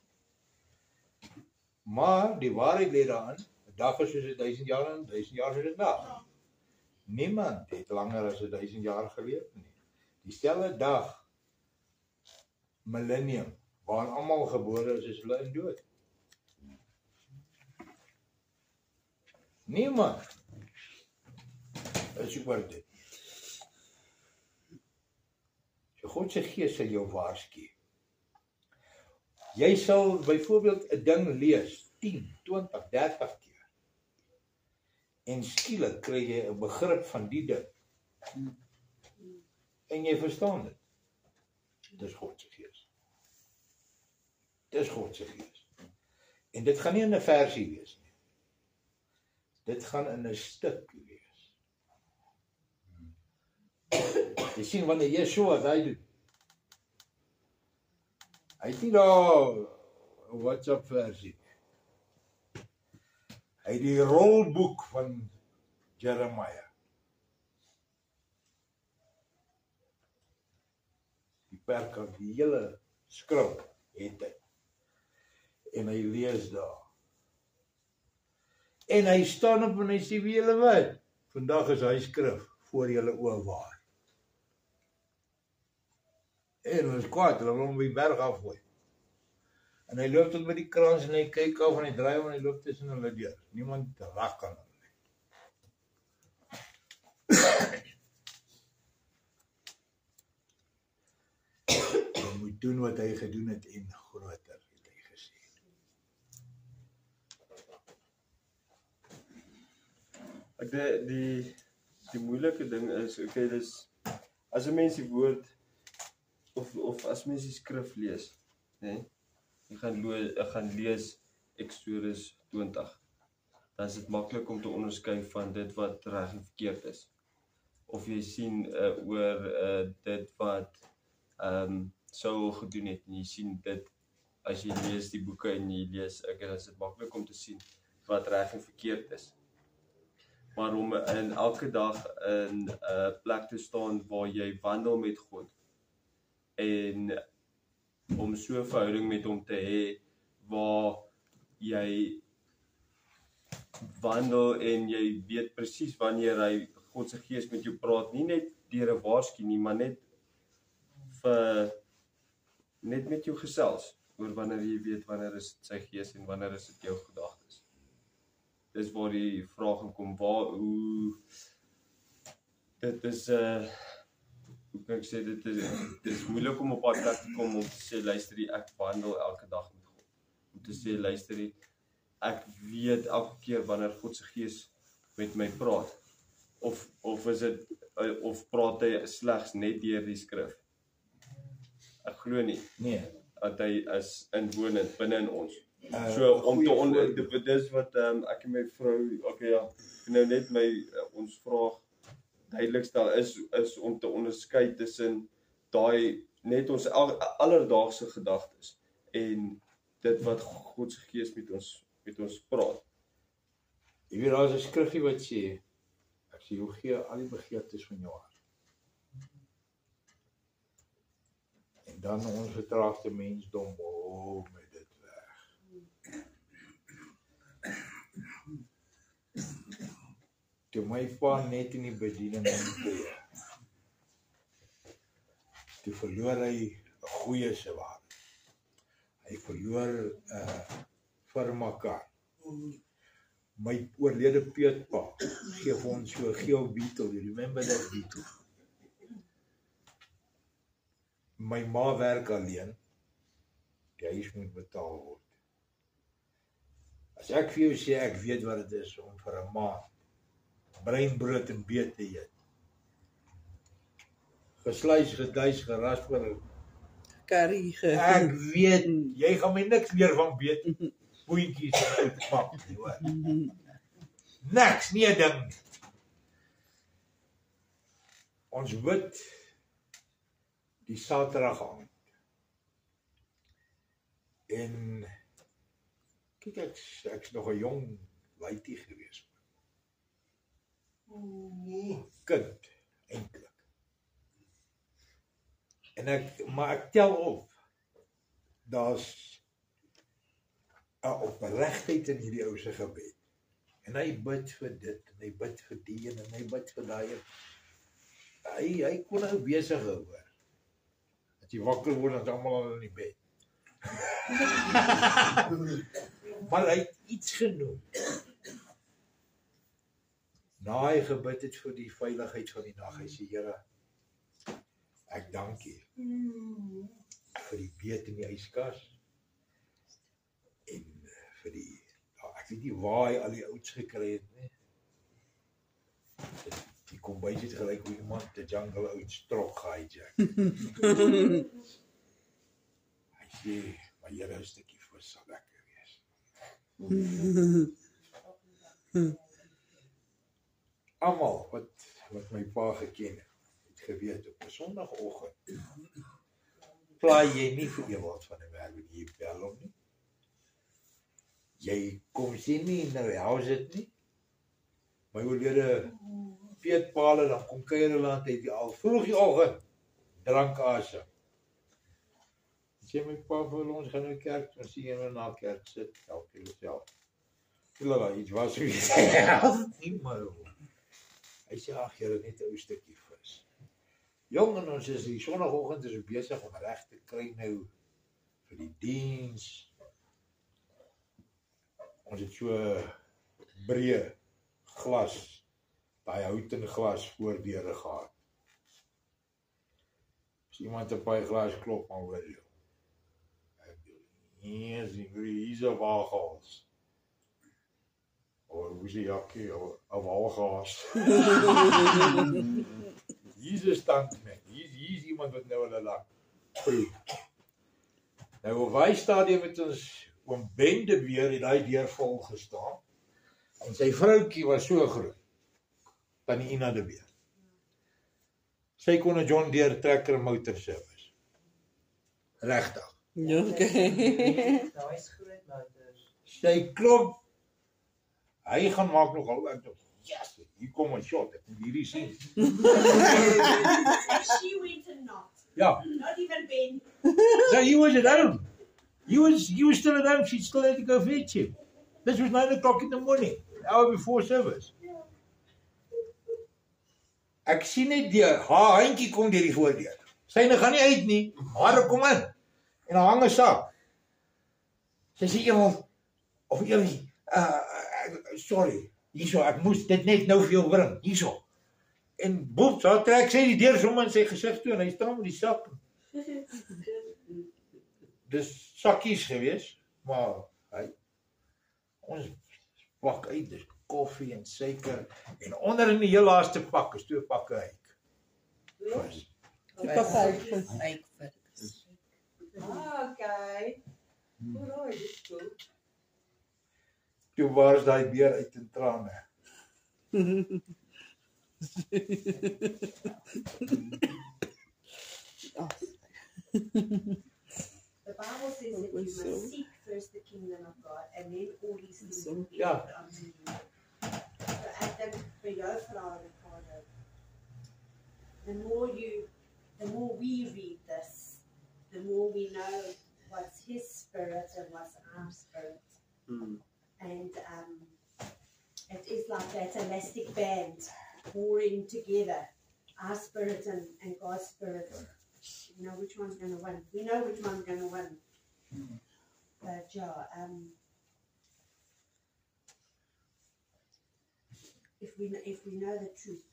Maar die waarheid lê daarin, 'n dag is soos 1000 jaar en 1000 jaar soos 'n dag. Niemand het langer as 1000 jaar geleef nie. Dieselfde dag, millennium, waarin almal gebore is hulle in dood. Niemand is oor dit. So God se gees sal jou waarsku. Jy sal byvoorbeeld 'n ding lees 10, 20, 30 keer. En skielik kry jy 'n begrip van die ding. En jy verstaan dit. Dis God se gees. Dis God se gees. En dit gaan nie in 'n versie wees nie. Dit gaan in 'n stuk wees. Jy sien wanneer Yeshua wat hy doen. Hy het nie daar 'n WhatsApp versie. Hy het die rolboek van Jeremiah. Die perk, die hele skrif het hy. En hy lees daar. En hy staan op en hy sê, wie julle wat? Vandag is hy skrif voor julle oë waar. En ons kwaad, hulle wil hom by die berg afgooi. En hy loop tot by die krans en hy kyk af en hy draai om en hy loop tussen hulle deur. Niemand raak aan hom nie. Hy moet doen wat hy gedoen het en groter, het hy gesê. Die moeilike ding is, okay, dis as 'n mens die woord of as mens die skrif lees, nee, jy gaan lees Exodus 20. Dan is dit maklik om te onderskei van dit wat reg en verkeerd is. Of jy sien oor dit wat Saul gedoen het en jy sien dit as jy lees die boeke en jy lees, dan is dit maklik om te sien wat reg en verkeerd is. maar om in elke dag in 'n plek te staan waar jy wandel met God en om so 'n verhouding met hom te hê waar jy wandel en jy weet presies wanneer hy God se Gees met jou praat, nie net deur 'n waarskuwing nie, maar net met jou gesels oor wanneer jy weet wanneer is sy Gees en wanneer is dit jou gedagtes. Dis waar die vraag kom, hoe dit is hoe kan ek sê, dit is moeilik om op daai plek te kom om te sê, luister, ek wandel elke dag met God. Om te sê, luister, ek weet elke keer wanneer God se Gees met my praat. Of is dit of praat hy slegs net deur die skrif? Ek glo nie. Nee. Dat hy is inwonend binne in ons. So om dis wat ek en my vrou, okay ja, nou net ons vraag duidelik stel is om te onderskei tussen daai net ons alledaagse gedagtes en dit wat God se Gees met ons praat. Jy weet, daar is 'n skrifgie wat sê, ek sê, jou gee al die begeertes van jou hart. En dan ons vertraagde mensdom, met dit weg. Toe my pa net in die bediening intree, toe verloor hy 'n goeie se waarde. Hy verloor vir mekaar. My oorlede peetpa gee vir ons so 'n geel Beetle, you remember that Beetle? My ma werk alleen, die huis moet betaal word. As ek vir jou sê, ek weet wat dit is om vir 'n maand breinbrood en beet te eet. Gesluis, geduis, gerasper, curry, ek weet, jy gaan my niks meer van beet, boentjies en uitpap, hoor. Niks, nie 'n ding nie. Ons bid die Saterdag aand. En kyk, ek's nog 'n jong wytie gewees. Kind, eintlik. Maar ek tel op, daar's 'n opregtheid in hierdie ou se gebed. En hy bid vir dit, en hy bid vir die en hy bid vir daai. Hy kon nou besig hou, hoor. As jy wakker word, dan is almal al in die bed. Maar hy het iets genoem. Na hy gebid het vir die veiligheid van die nag, hy sê, Here, ek dank U vir die beet in die yskas en vir die, ek weet nie waar hy al die ouds gekry het, nie. Die kombuis het gelyk hoe iemand die jungle ouds trok gehijack. Hy sê, maar Here, 'n stukkie vis sal lekker wees. Almal wat my pa geken het geweet op 'n Sondagoggend plaai jy nie vir Ewald van der Merwe nie, jy bel hom nie. Jy kom sien nie, nou hou dit nie. My oorlede peetpale, dan kom kuier hulle aan tyd al vroeg die oggend drank asem. Sê my pa vir ons gaan nou kerk, dan sien jy na kerk sit, elke jouself. Hulle iets was nie maar. Hy sê, ag Here, net 'n ou stukkie vis. Jong, en ons is die Sondagoggend is besig om reg te kry nou vir die diens. Ons het so breë glas, daai houten glas voordeure gehad. As iemand op daai glas klop, maar hoor jy. Hier's 'n waaghaals. Hoe sê jakkie, 'n waaghaas. Hier's 'n standman. Hier's iemand wat nou hulle laat proe. Nou op daai stadium het ons oom Ben de Beer het daai deur vol gestaan. En sy vroutjie was so groot. Tannie Ina de Beer. Sy kon 'n John Deere trekker motor service. Regtig. Okay. Daai is groot motors. Sy klop. Hy gaan maak nogal ek dink, yes. hier kom my shot, ek moet hierdie sien. And she went and knocked. Ja. Not even Ben. So he was at home. He was still at home, she still had to go fetch him. This was 9 o'clock in the morning, an hour before service. Ek sien net haar handjie kom deur die voordeur. Syne gaan nie uit nie, hare kom in. En daar hang 'n sak. Sy sê iemand, of eerlik, sorry, hierso, ek moes dit net nou vir jou bring, hierso. En boep, so trek sy die deur sommer in sy gesig toe en hy staan met die sak. Dis sakkies gewees, maar ons pak uit, dis koffie en suiker, en onder in die heel laaste pak is 2 pakke eik. Okay. Alright, dis cool. Toe was daai beer uit in trane. The Bible says that you must seek first the kingdom of God and then all these things will be Ja. added unto you. So ek dink vir jou vrou Ricardo, the more we read this, the more we know what's his spirit and what's our spirit. And it is like that elastic band pouring together, our spirit and God's spirit. You know which one's going to win. We know which one's going to win. But yeah, if we know the truth,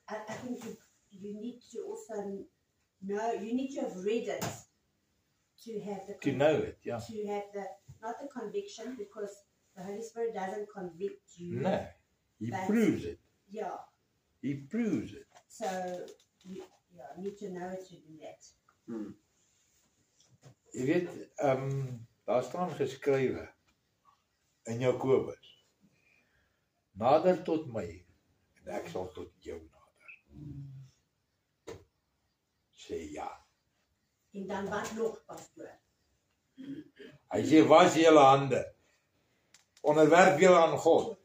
I think you need to also know. You need to have read it to have the To know it, yeah. To have not the conviction, because the Holy Spirit doesn't convict you. No, he but- proves it. Yeah. He proves it. So you need to know it to do that. Jy weet, daar staan geskrywe in Jakobus, nader tot my en ek sal tot jou nader. Sê ja. En dan wat nog, pastoor? Hy sê, was julle hande, onderwerp julle aan God,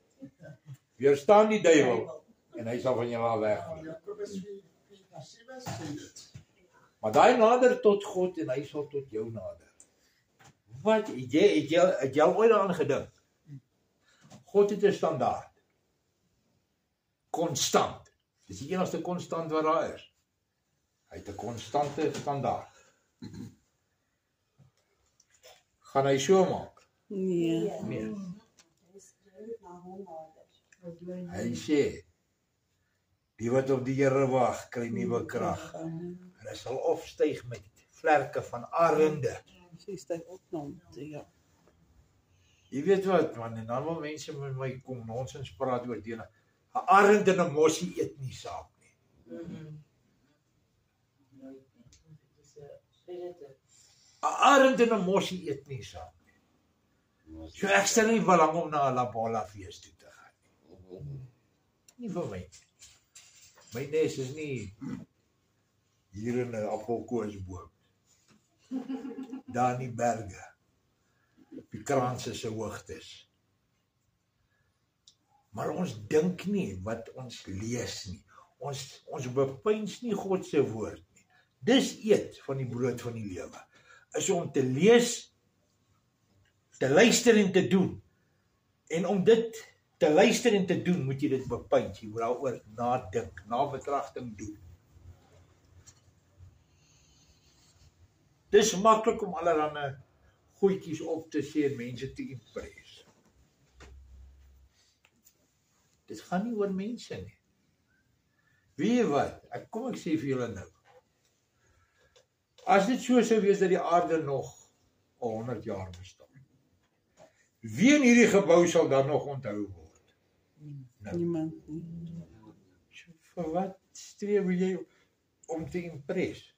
weerstaan die duiwel en hy sal van julle af wegneem. Jakobus 4:7 sê dit. Maar daai nader tot God en hy sal tot jou nader. Wat, het jy al ooit daaraan gedink? God het 'n standaard. Konstant. Dis die enigste konstant wat daar is. Hy het 'n konstante standaard. Gaan hy so maak? Nee. Nee. Nee. Hy sê, die wat op die Here wag, kry nuwe krag. Hulle sal opstyg met vlerke van arende. Sy styg op na hom, ja. Jy weet wat, man, en dan wil mense met my kom nonsens praat oor die 'n arend en 'n mossie eet nie saam nie. 'n Arend en 'n mossie eet nie saam nie. So ek stel nie belang om na 'n Labola fees toe te gaan nie. Nie vir my. My nes is nie hier in 'n appelkoesboom. Daar in die berge. Op die kraanse se hoogtes. Maar ons dink nie wat ons lees nie. Ons bepeins nie God se woord nie. Dis eet van die brood van die lewe. Is om te lees, te luister en te doen. En om dit te luister en te doen, moet jy dit bepeins. Jy moet daaroor nadink, nabetragting doen. Dis maklik om allerlei goedjies op te sê en mense te impress. Dit gaan nie oor mense nie. Weet jy wat? Ek sê vir julle nou. As dit so sou wees dat die aarde nog 100 jaar bestaan. Wie in hierdie gebou sal dan nog onthou word? Nou. Niemand nie. Vir wat streef jy om te impress?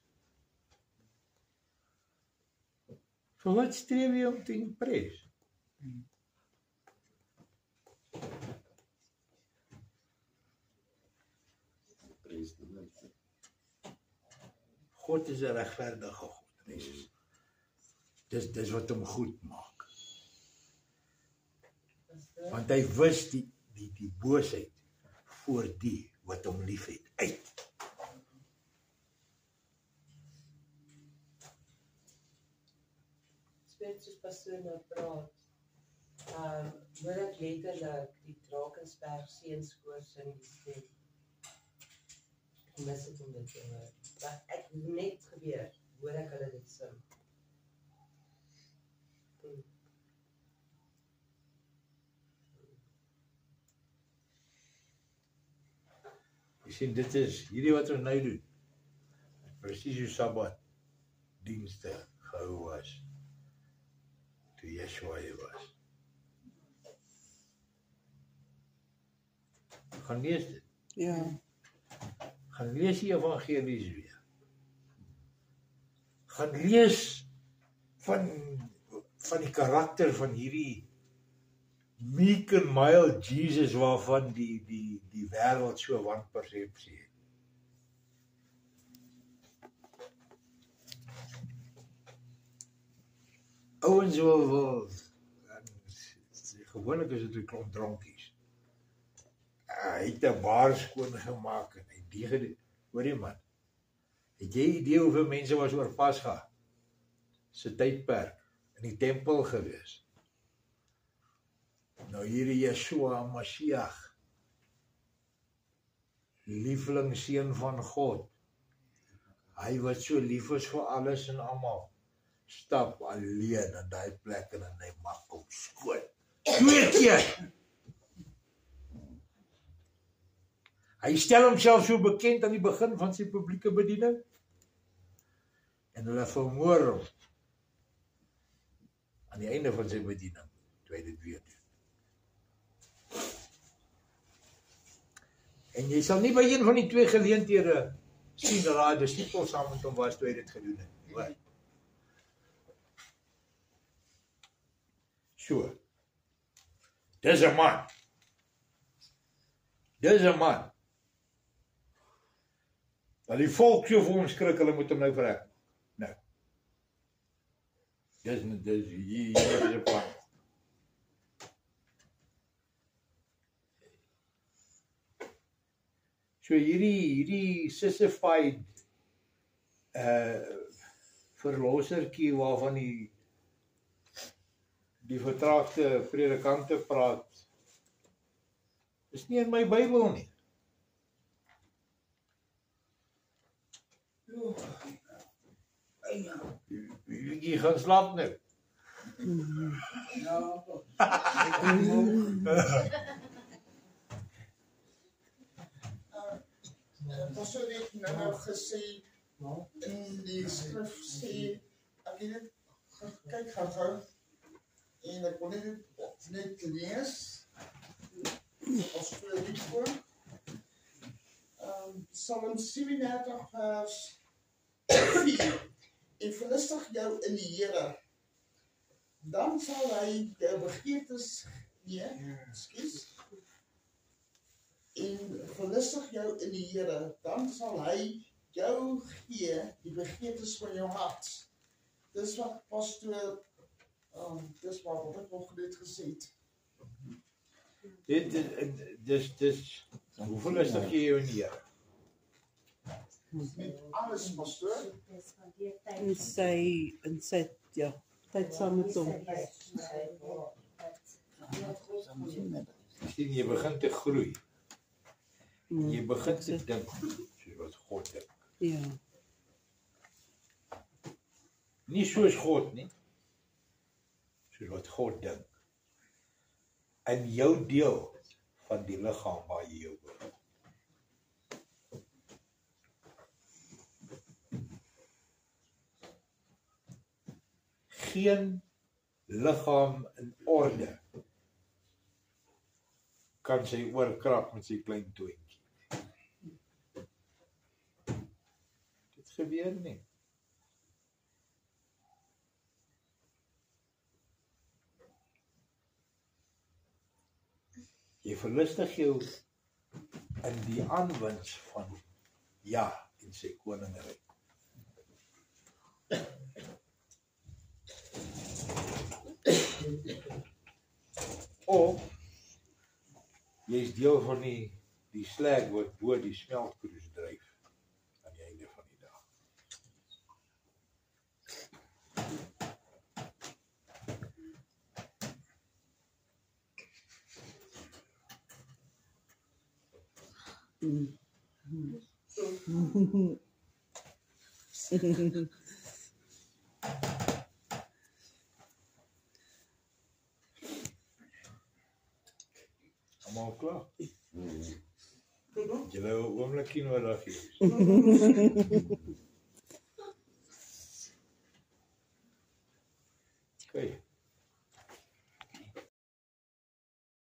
Vir wat streef jy om te impress? God is 'n regverdige God. Dis wat hom goed maak. Want hy wis die boosheid voor die wat hom liefhet uit. Spesifiek soos pastoor nou praat, hoor ek letterlik die Drakensberg Seunskoor sing die stem. Ek mis dit om dit te hoor. Wat ek net gebeur, hoor ek hulle dit sing. Jy sien, dit is hierdie wat ons nou doen. Presies hoe Sabbat dienste gehou was toe Yeshua hier was. Gaan lees dit. Ja. Gaan lees die evangelies weer. Gaan lees van die karakter van hierdie meek and mild Jesus waarvan die wêreld so wanpersepsie het. Ouens wil gewoonlik is dit 'n klomp dronkies. Hy het 'n bar skoon gemaak en hy die gedoen. Hoor jy man? Het jy idee hoeveel mense was oor Pasga se tydperk in die tempel gewees? Nou hierdie Yeshua Mashiach, liefling seun van God, hy wat so lief is vir alles en almal, stap alleen in daai plek en hy maak hom skoon. 2 keer! Hy stel homself so bekend aan die begin van sy publieke bediening en hulle vermoor hom aan die einde van sy bediening, toe hy dit weer doen. En jy sal nie by een van die 2 geleenthede sien dat daai disippels saam met hom was toe hy dit gedoen het. Hoor. So. Dis 'n man. Dis 'n man. Dat die volk so vir hom skrik, hulle moet hom nou verrek. Nou. Dis hier is 'n plan. So hierdie sissified verlossertjie waarvan die vertraagde predikante praat, is nie in my Bybel nie. Jy gaan slaap nou. Pastor het nou gesê in die skrif sê, ek het dit kyk gehou en ek kon net lees as vir die voor. Psalm 37 vers 4. En verlustig jou in die Here, dan sal hy jou begeertes en verlustig jou in die Here, dan sal hy jou gee die begeertes van jou hart. Dis wat pastoor, dis wat ek nog net gesê het. Hoe verlustig jy jou in die Here? Met alles, pastoor. In sy tyd saam met hom. Sien, jy begin te groei. Jy begin te dink soos wat God dink. Ja. Nie soos God nie, soos wat God dink. In jou deel van die liggaam waar jy jou bevind. Geen liggaam in orde kan sy oorkrap met sy klein toentjie. Dit gebeur nie. Jy verlustig jou in die aanwinst van ja in sy koninkryk. Of jy is deel van die die slag wat bo die smeltkroes dryf aan die einde van die dag. Allemaal klaar? Julle 'n oombliekie nodig hier. Okay.